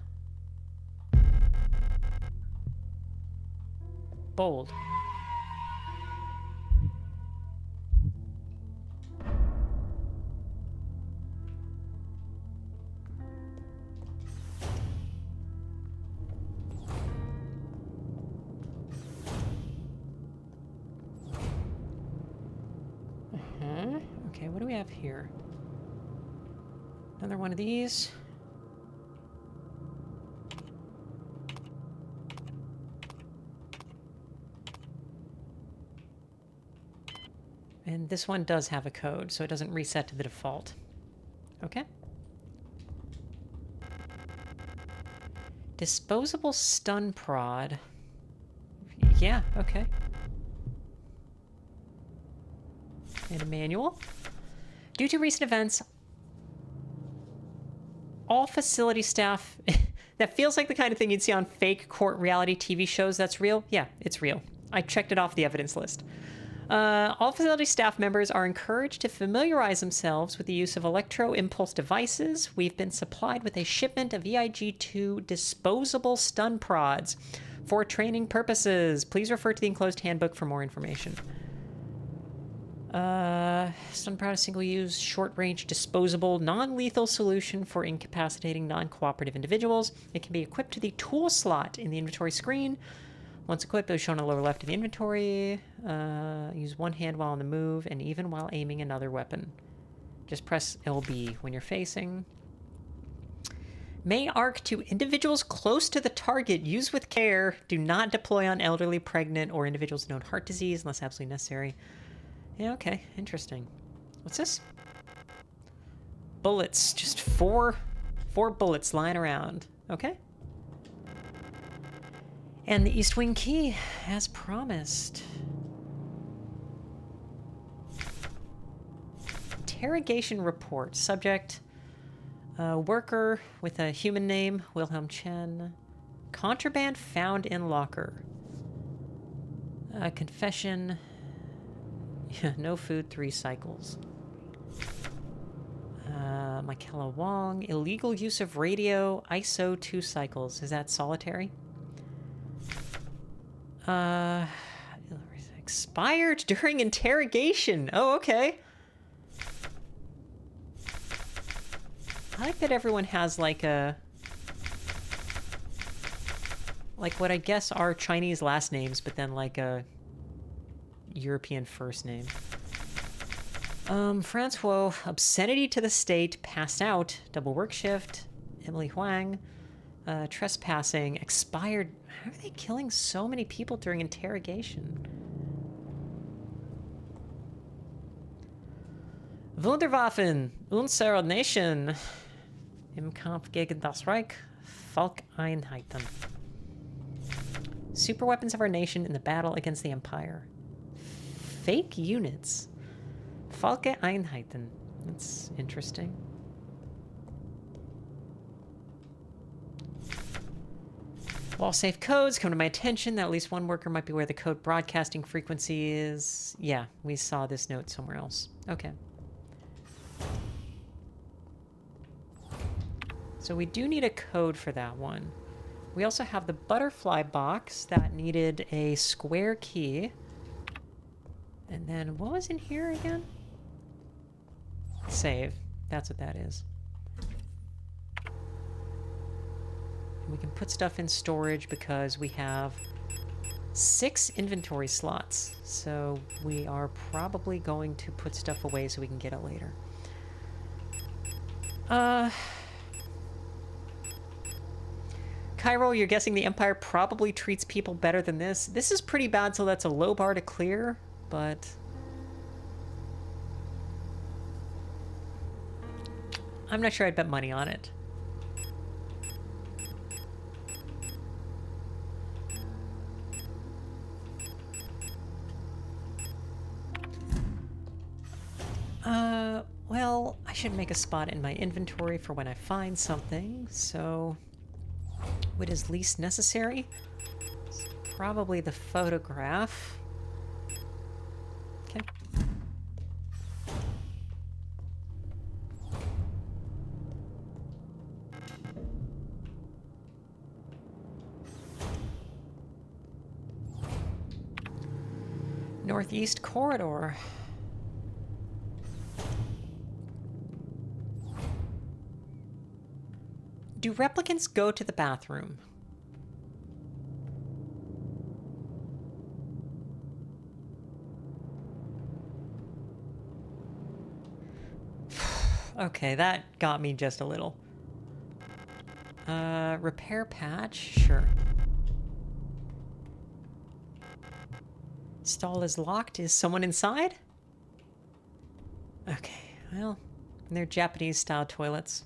Bold. Okay, what do we have here? Another one of these. And this one does have a code, so it doesn't reset to the default. Okay. Disposable stun prod. Yeah, okay. And a manual. Due to recent events, all facility staff... That feels like the kind of thing you'd see on fake court reality TV shows. That's real? Yeah, it's real. I checked it off the evidence list. All facility staff members are encouraged to familiarize themselves with the use of electro-impulse devices. We've been supplied with a shipment of EIG-2 disposable stun prods for training purposes. Please refer to the enclosed handbook for more information. Stun prod is single-use, short-range, disposable, non-lethal solution for incapacitating non-cooperative individuals. It can be equipped to the tool slot in the inventory screen. Once equipped, it is shown on the lower left of the inventory. Use one hand while on the move and even while aiming another weapon. Just press LB when you're facing. May arc to individuals close to the target. Use with care. Do not deploy on elderly, pregnant, or individuals with known heart disease unless absolutely necessary. Yeah, okay. Interesting. What's this? Bullets. Just four bullets lying around. Okay. And the East Wing key, as promised. Interrogation report. Subject, worker with a human name, Wilhelm Chen. Contraband found in locker. Confession. No food, 3 cycles. Michaela Wong. Illegal use of radio, ISO 2 cycles. Is that solitary? Expired during interrogation. Oh, okay. I like that everyone has like a... like what I guess are Chinese last names, but then like a European first name. Francois, obscenity to the state, passed out, double work shift, Emily Huang, trespassing, expired. How are they killing so many people during interrogation? Wunderwaffen, unsere Nation, im Kampf gegen das Reich, Volkeinheiten. Superweapons of our nation in the battle against the Empire. Fake units. Volkeinheiten. That's interesting. While safe codes come to my attention that at least one worker might be where the code broadcasting frequency is. Yeah, we saw this note somewhere else. Okay. So we do need a code for that one. We also have the butterfly box that needed a square key. And then what was in here again? Save. That's what that is. And we can put stuff in storage because we have 6 inventory slots. So we are probably going to put stuff away so we can get it later. Cairo, you're guessing the Empire probably treats people better than this. This is pretty bad, so that's a low bar to clear, but... I'm not sure I'd bet money on it. Well, I should make a spot in my inventory for when I find something, so... what is least necessary? It's probably the photograph. Okay. Northeast corridor. Do replicants go to the bathroom? Okay, that got me just a little. Repair patch? Sure. Stall is locked. Is someone inside? Okay, well, they're Japanese-style toilets.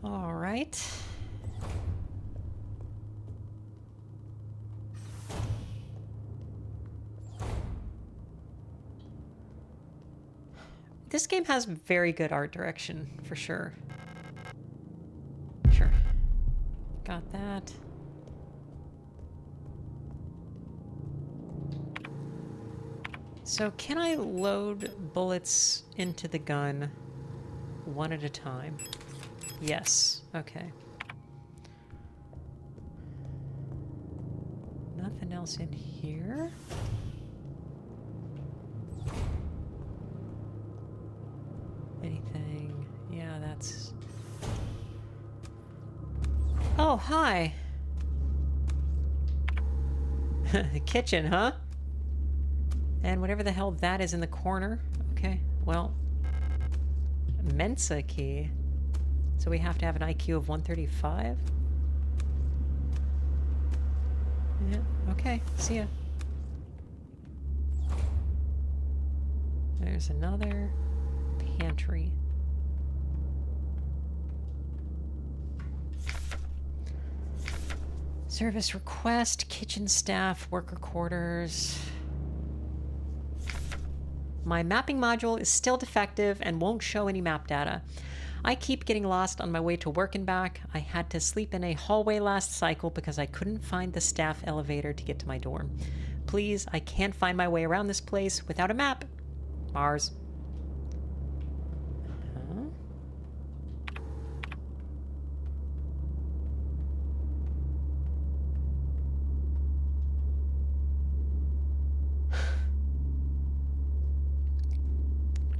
All right. This game has very good art direction, for sure. Sure. Got that. So can I load bullets into the gun one at a time? Yes. Okay. Nothing else in here. Anything? Yeah, that's... Oh, hi! The kitchen, huh? And whatever the hell that is in the corner. Okay, well... Mensa key. So we have to have an IQ of 135? Yeah, okay, see ya. There's another pantry. Service request, kitchen staff, worker quarters. My mapping module is still defective and won't show any map data. I keep getting lost on my way to work and back. I had to sleep in a hallway last cycle because I couldn't find the staff elevator to get to my dorm. Please, I can't find my way around this place without a map. Mars. Huh?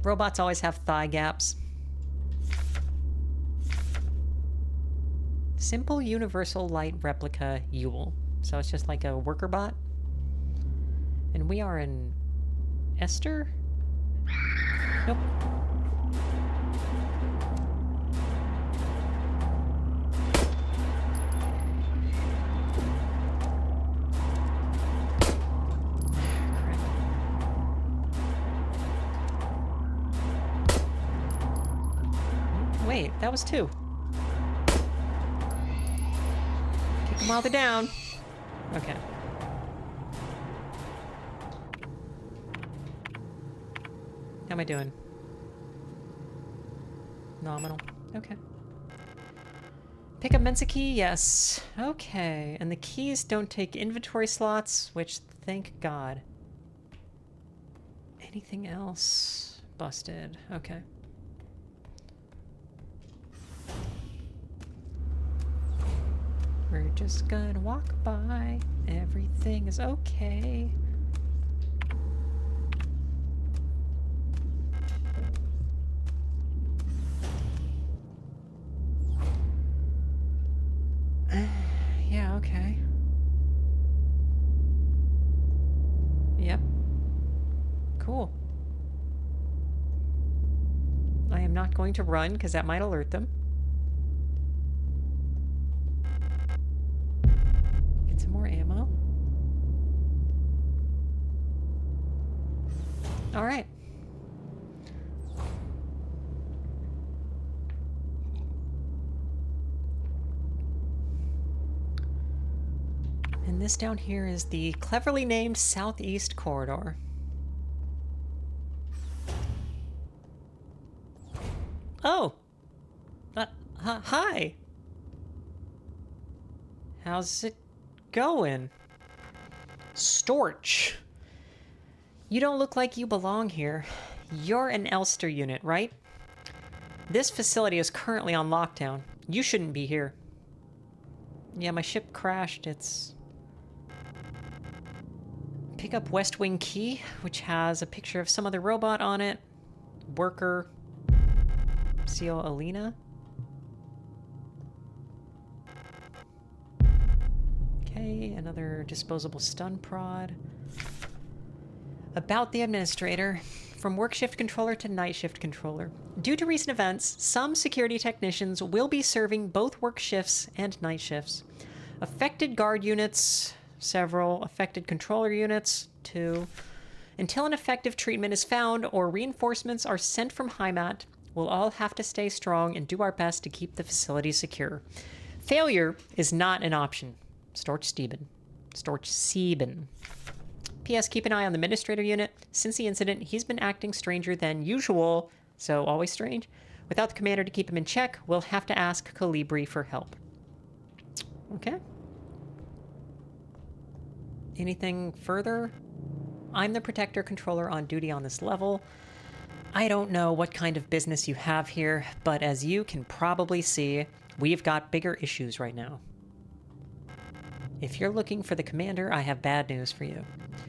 Robots always have thigh gaps. Simple universal light replica Yule. So it's just like a worker bot. And we are in Esther? Nope. Wait, that was 2. Kick them while they're down. Okay. How am I doing? Nominal. Okay. Pick up Mensa key? Yes. Okay. And the keys don't take inventory slots, which, thank God. Anything else? Busted. Okay. We're just gonna walk by. Everything is okay. Yeah, okay. Yep. Cool. I am not going to run because that might alert them. Get some more ammo. All right. And this down here is the cleverly named Southeast Corridor. Oh! Hi! How's it going? Storch. You don't look like you belong here. You're an Elster unit, right? This facility is currently on lockdown. You shouldn't be here. Yeah, my ship crashed. It's... Pick up West Wing key, which has a picture of some other robot on it. Worker. CO Alina. Okay, another disposable stun prod. About the administrator. From work shift controller to night shift controller. Due to recent events, some security technicians will be serving both work shifts and night shifts. Affected guard units, several. Affected controller units, 2. Until an effective treatment is found or reinforcements are sent from Heimat, we'll all have to stay strong and do our best to keep the facility secure. Failure is not an option. Storch Sieben. P.S. Keep an eye on the administrator unit. Since the incident, he's been acting stranger than usual, so always strange. Without the commander to keep him in check, we'll have to ask Calibri for help. Okay. Anything further? I'm the Protector Controller on duty on this level. I don't know what kind of business you have here, but as you can probably see, we've got bigger issues right now. If you're looking for the commander, I have bad news for you.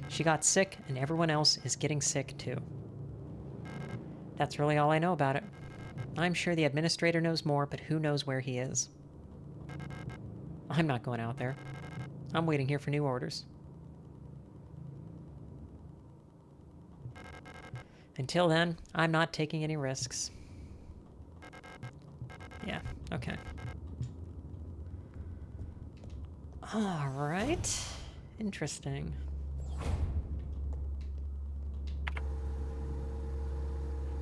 She got sick, and everyone else is getting sick too. That's really all I know about it. I'm sure the administrator knows more, but who knows where he is. I'm not going out there. I'm waiting here for new orders. Until then, I'm not taking any risks. Yeah, okay. Alright. Interesting.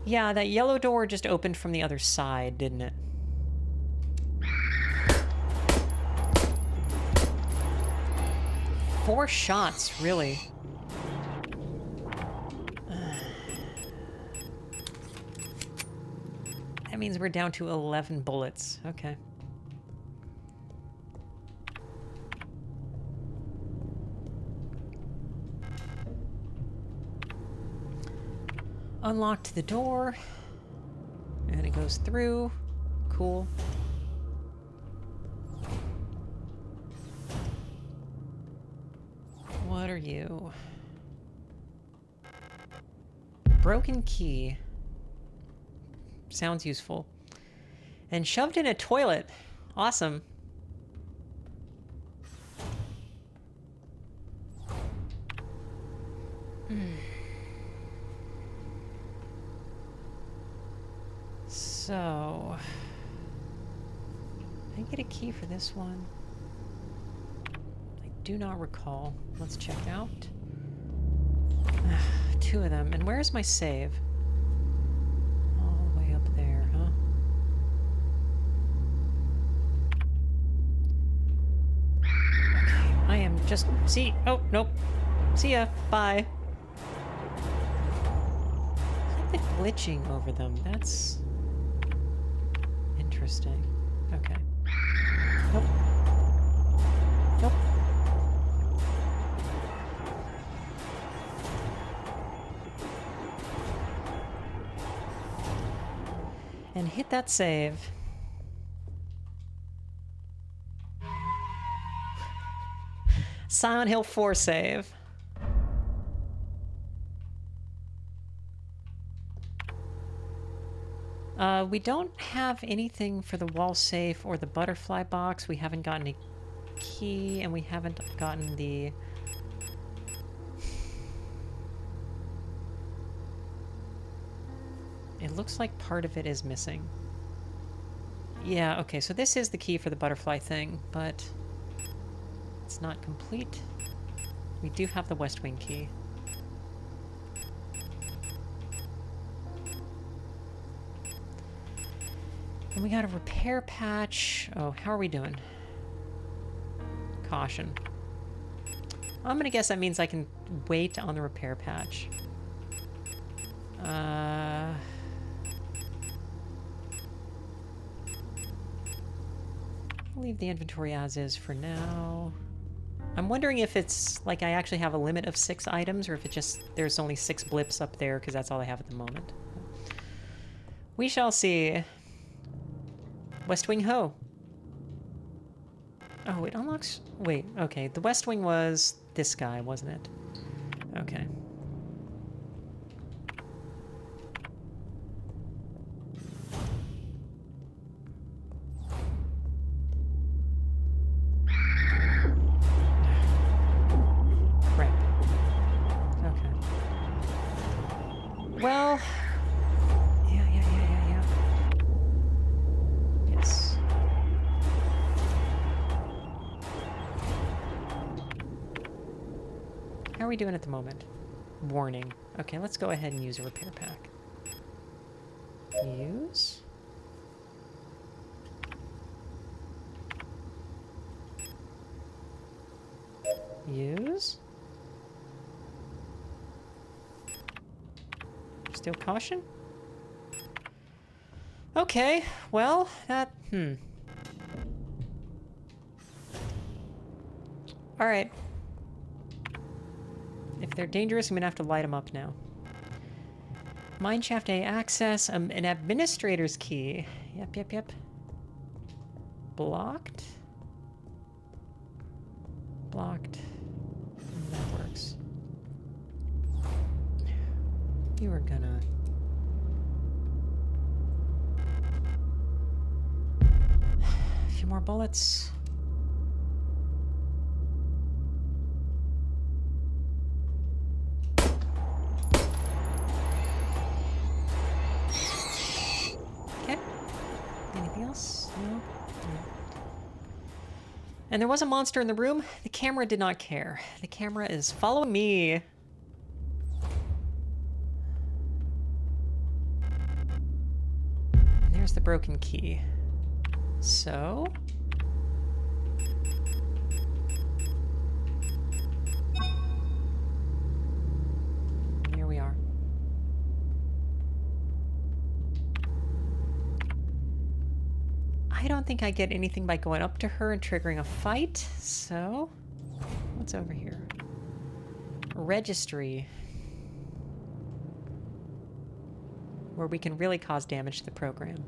Yeah, that yellow door just opened from the other side, didn't it? Four shots, really. That means we're down to 11 bullets. Okay. Unlocked the door. And it goes through. Cool. What are you? Broken key. Sounds useful. And shoved in a toilet. Awesome. So... I get a key for this one. I do not recall. Let's check out. Two of them. And where's my save? All the way up there, huh? Okay, I am just... See... Oh, nope. See ya. Bye. I like the glitching over them. That's... interesting. Okay. Nope. Nope. And hit that save. Silent Hill 4 save. We don't have anything for the wall safe or the butterfly box. We haven't gotten a key, and we haven't gotten the... It looks like part of it is missing. Yeah, okay, so this is the key for the butterfly thing, but it's not complete. We do have the West Wing key. And we got a repair patch. Oh, how are we doing? Caution. I'm gonna guess that means I can wait on the repair patch. Leave the inventory as is for now. I'm wondering if it's like I actually have a limit of 6 items, or if it just there's only 6 blips up there because that's all I have at the moment. We shall see. West Wing Ho. Oh, it unlocks... Wait, okay. The West Wing was this guy, wasn't it? Okay. Crap. Okay. Well... How are we doing at the moment? Warning. Okay, let's go ahead and use a repair pack. Use? Use? Still caution? Okay, well, that... Alright. If they're dangerous, I'm gonna have to light them up now. Mineshaft A access, an administrator's key. Yep. Blocked? Blocked. That works. You were gonna... A few more bullets. Okay. Anything else? No? And there was a monster in the room. The camera did not care. The camera is following me. And there's the broken key. So... here we are. I don't think I get anything by going up to her and triggering a fight, so... what's over here? Registry. Where we can really cause damage to the program.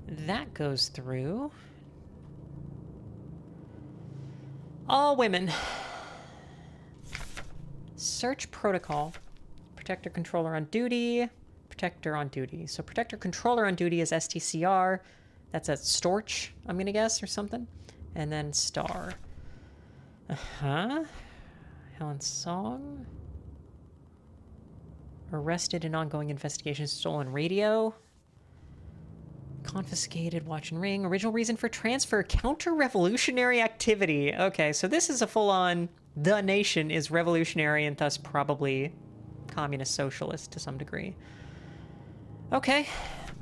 That goes through. All women. Search protocol. Protector controller on duty. Protector on duty. So protector controller on duty is STCR. That's a Storch, I'm gonna guess, or something. And then star. Uh-huh. Helen Song. Arrested in ongoing investigation. Stolen radio. Confiscated watch and ring. Original reason for transfer. Counter-revolutionary activity. Okay, so this is a full-on... the nation is revolutionary and thus probably communist socialist to some degree. Okay,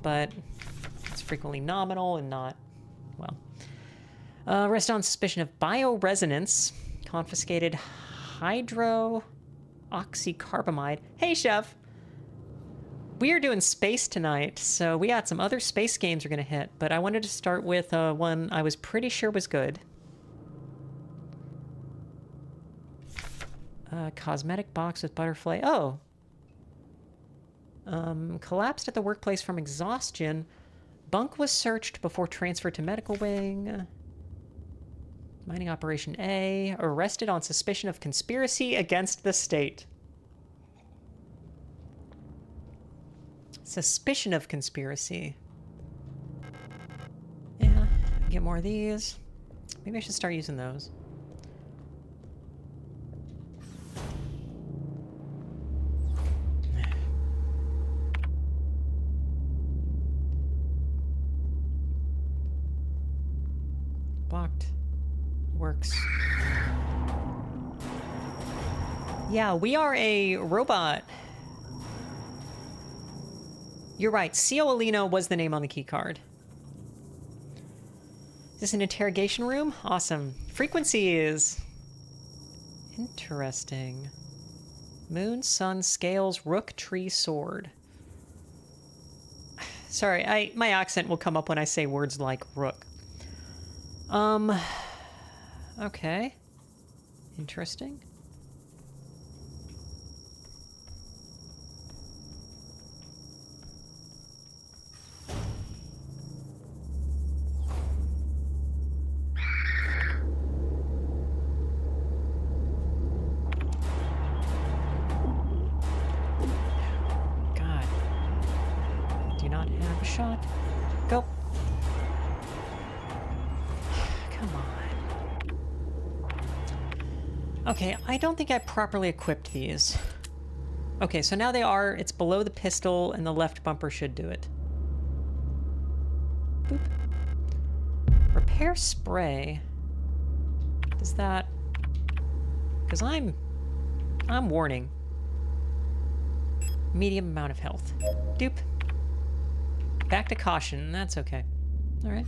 but it's frequently nominal and not... well. Arrested on suspicion of bioresonance. Confiscated hydroxycarbamide. Hey, Chef! We are doing space tonight, so we got some other space games we're going to hit, but I wanted to start with one I was pretty sure was good. Cosmetic box with butterfly. Oh! Collapsed at the workplace from exhaustion. Bunk was searched before transfer to medical wing. Mining operation A. Arrested on suspicion of conspiracy against the state. Suspicion of conspiracy. Yeah, get more of these. Maybe I should start using those. Blocked. Works. Yeah, we are a robot. You're right. Cio Alino was the name on the key card. Is this an interrogation room? Awesome. Frequency is... interesting. Moon, sun, scales, rook, tree, sword. Sorry, my accent will come up when I say words like rook. Okay. Interesting. God. Do not have a shot. Go. Come on. Okay, I don't think I properly equipped these. Okay, so now they are, it's below the pistol and the left bumper should do it. Boop. Repair spray. Does that... because I'm warning. Medium amount of health. Doop. Back to caution, that's okay. Alright.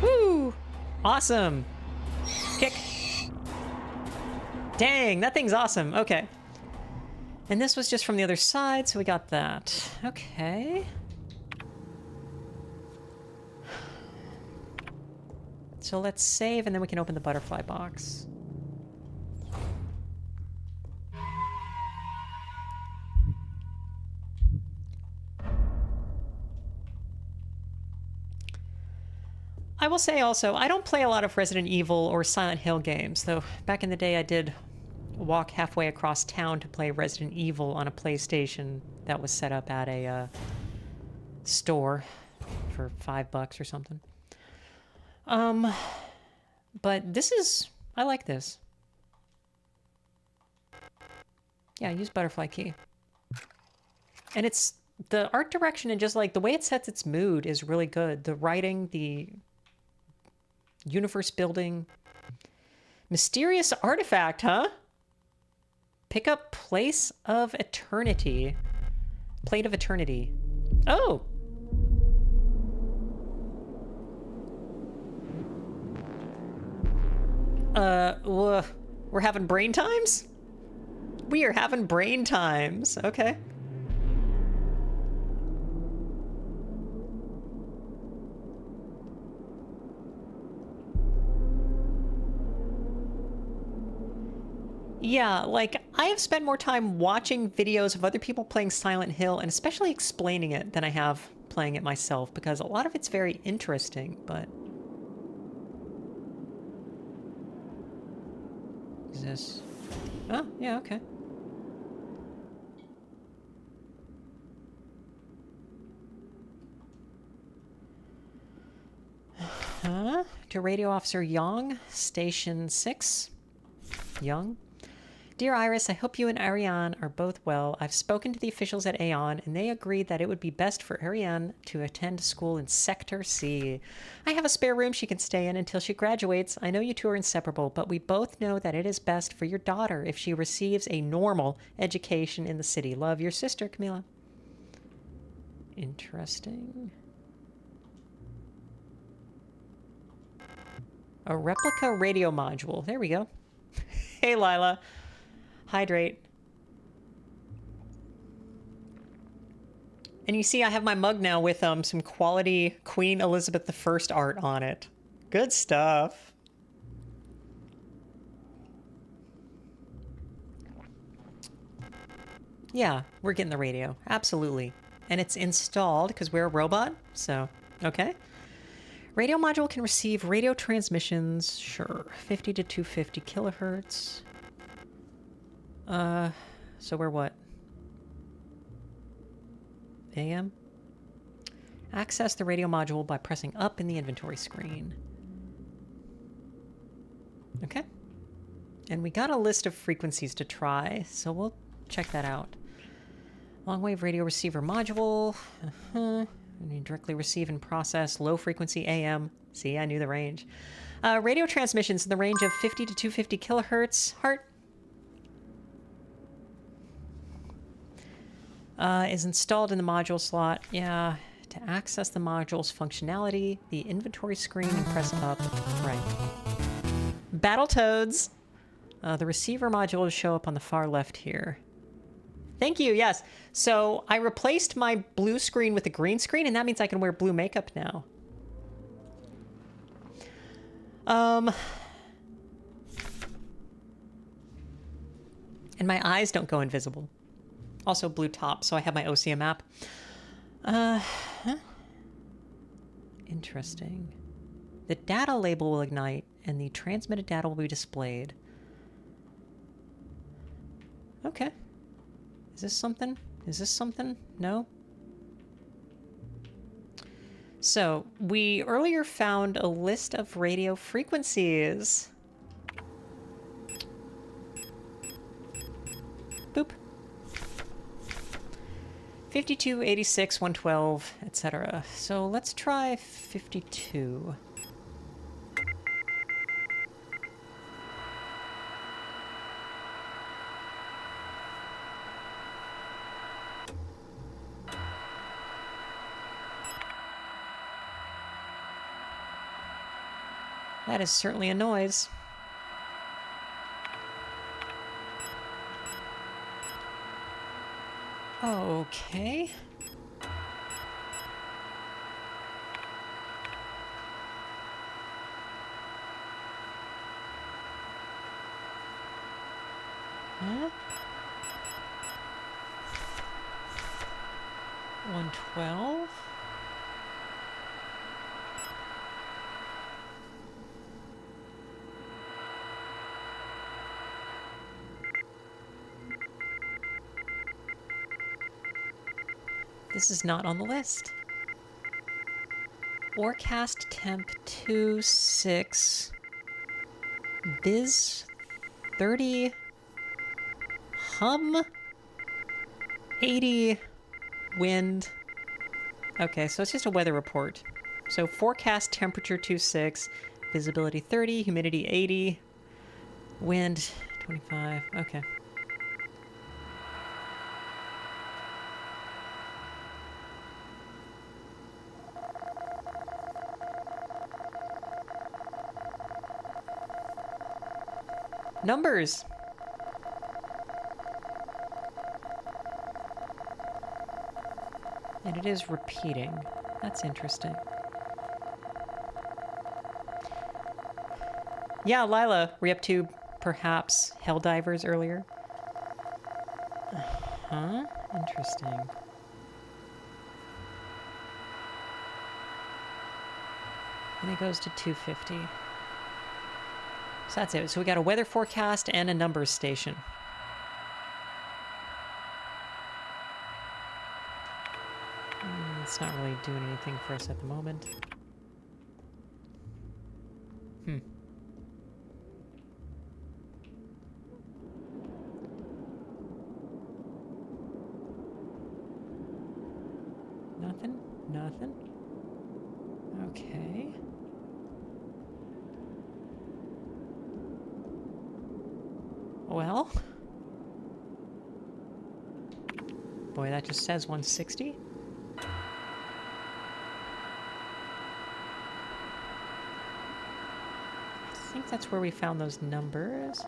Woo! Awesome! Kick! Dang, that thing's awesome. Okay. And this was just from the other side, so we got that. Okay. So let's save, and then we can open the butterfly box. I will say also, I don't play a lot of Resident Evil or Silent Hill games, though back in the day I did walk halfway across town to play Resident Evil on a PlayStation that was set up at a store for $5 or something. But this is... I like this. Yeah, use butterfly key. And it's... The art direction and just like the way it sets its mood is really good. The writing, the universe building. Mysterious artifact, huh? Pick up Place of Eternity. Plate of Eternity. Oh! We're having brain times? We are having brain times. Okay. Yeah, like, I have spent more time watching videos of other people playing Silent Hill, and especially explaining it, than I have playing it myself, because a lot of it's very interesting, but... Is this... Oh, yeah, okay. To Radio Officer Young, Station 6. Young. Dear Iris, I hope you and Ariane are both well. I've spoken to the officials at Aeon, and they agreed that it would be best for Ariane to attend school in Sector C. I have a spare room she can stay in until she graduates. I know you two are inseparable, but we both know that it is best for your daughter if she receives a normal education in the city. Love, your sister, Camila. Interesting. A replica radio module. There we go. Hey, Lila. Hydrate. And you see I have my mug now with some quality Queen Elizabeth I art on it. Good stuff. Yeah, we're getting the radio. Absolutely. And it's installed because we're a robot, so okay. Radio module can receive radio transmissions, sure. 50 to 250 kilohertz. So we're what? AM? Access the radio module by pressing up in the inventory screen. Okay. And we got a list of frequencies to try, so we'll check that out. Long wave radio receiver module. You directly receive and process low frequency AM. See, I knew the range. Radio transmissions in the range of 50 to 250 kilohertz. Heart. Is installed in the module slot. Yeah, to access the module's functionality, the inventory screen and press up. Right. Battletoads. The receiver module will show up on the far left here. Thank you, yes. So I replaced my blue screen with a green screen, and that means I can wear blue makeup now. And my eyes don't go invisible. Also blue top, so I have my OCM map. Interesting. The data label will ignite, and the transmitted data will be displayed. Okay. Is this something? Is this something? No? So, we earlier found a list of radio frequencies. Boop. 52, 86, 112, etc. So let's try 52. That is certainly a noise. Okay. Huh? 112? This is not on the list. Forecast temp 26. Biz 30. Hum 80. Wind. Okay, so it's just a weather report. So forecast temperature 26. Visibility 30. Humidity 80. Wind 25. Okay. Numbers. And it is repeating. That's interesting. Yeah, Lila, were you up to perhaps Helldivers earlier? Huh? Interesting. And it goes to 250. So that's it. So we got a weather forecast and a numbers station. It's not really doing anything for us at the moment. Nothing? Nothing? Okay. Well. Boy, that just says 160. I think that's where we found those numbers.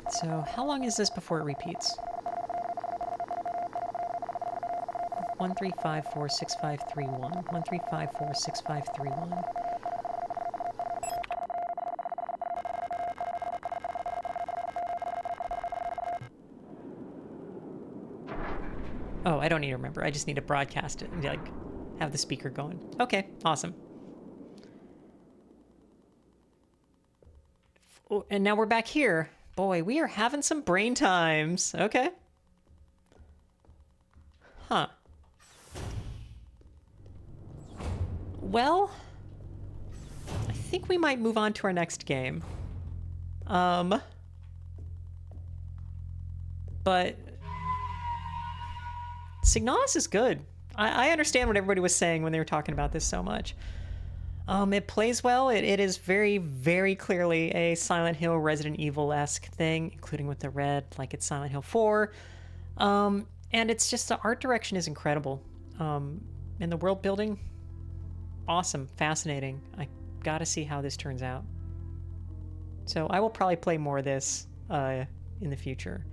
So, how long is this before it repeats? 13546531. 13546531. Oh, I don't need to remember. I just need to broadcast it and like have the speaker going. Okay, awesome. Oh, and now we're back here. Boy, we are having some brain times. Okay. Huh. Well, I think we might move on to our next game. But Signalis is good. I understand what everybody was saying when they were talking about this so much. It plays well. It is very, very clearly a Silent Hill, Resident Evil-esque thing, including with the red, like it's Silent Hill 4. And it's just the art direction is incredible. And the world building, awesome, fascinating. I gotta see how this turns out. So I will probably play more of this in the future.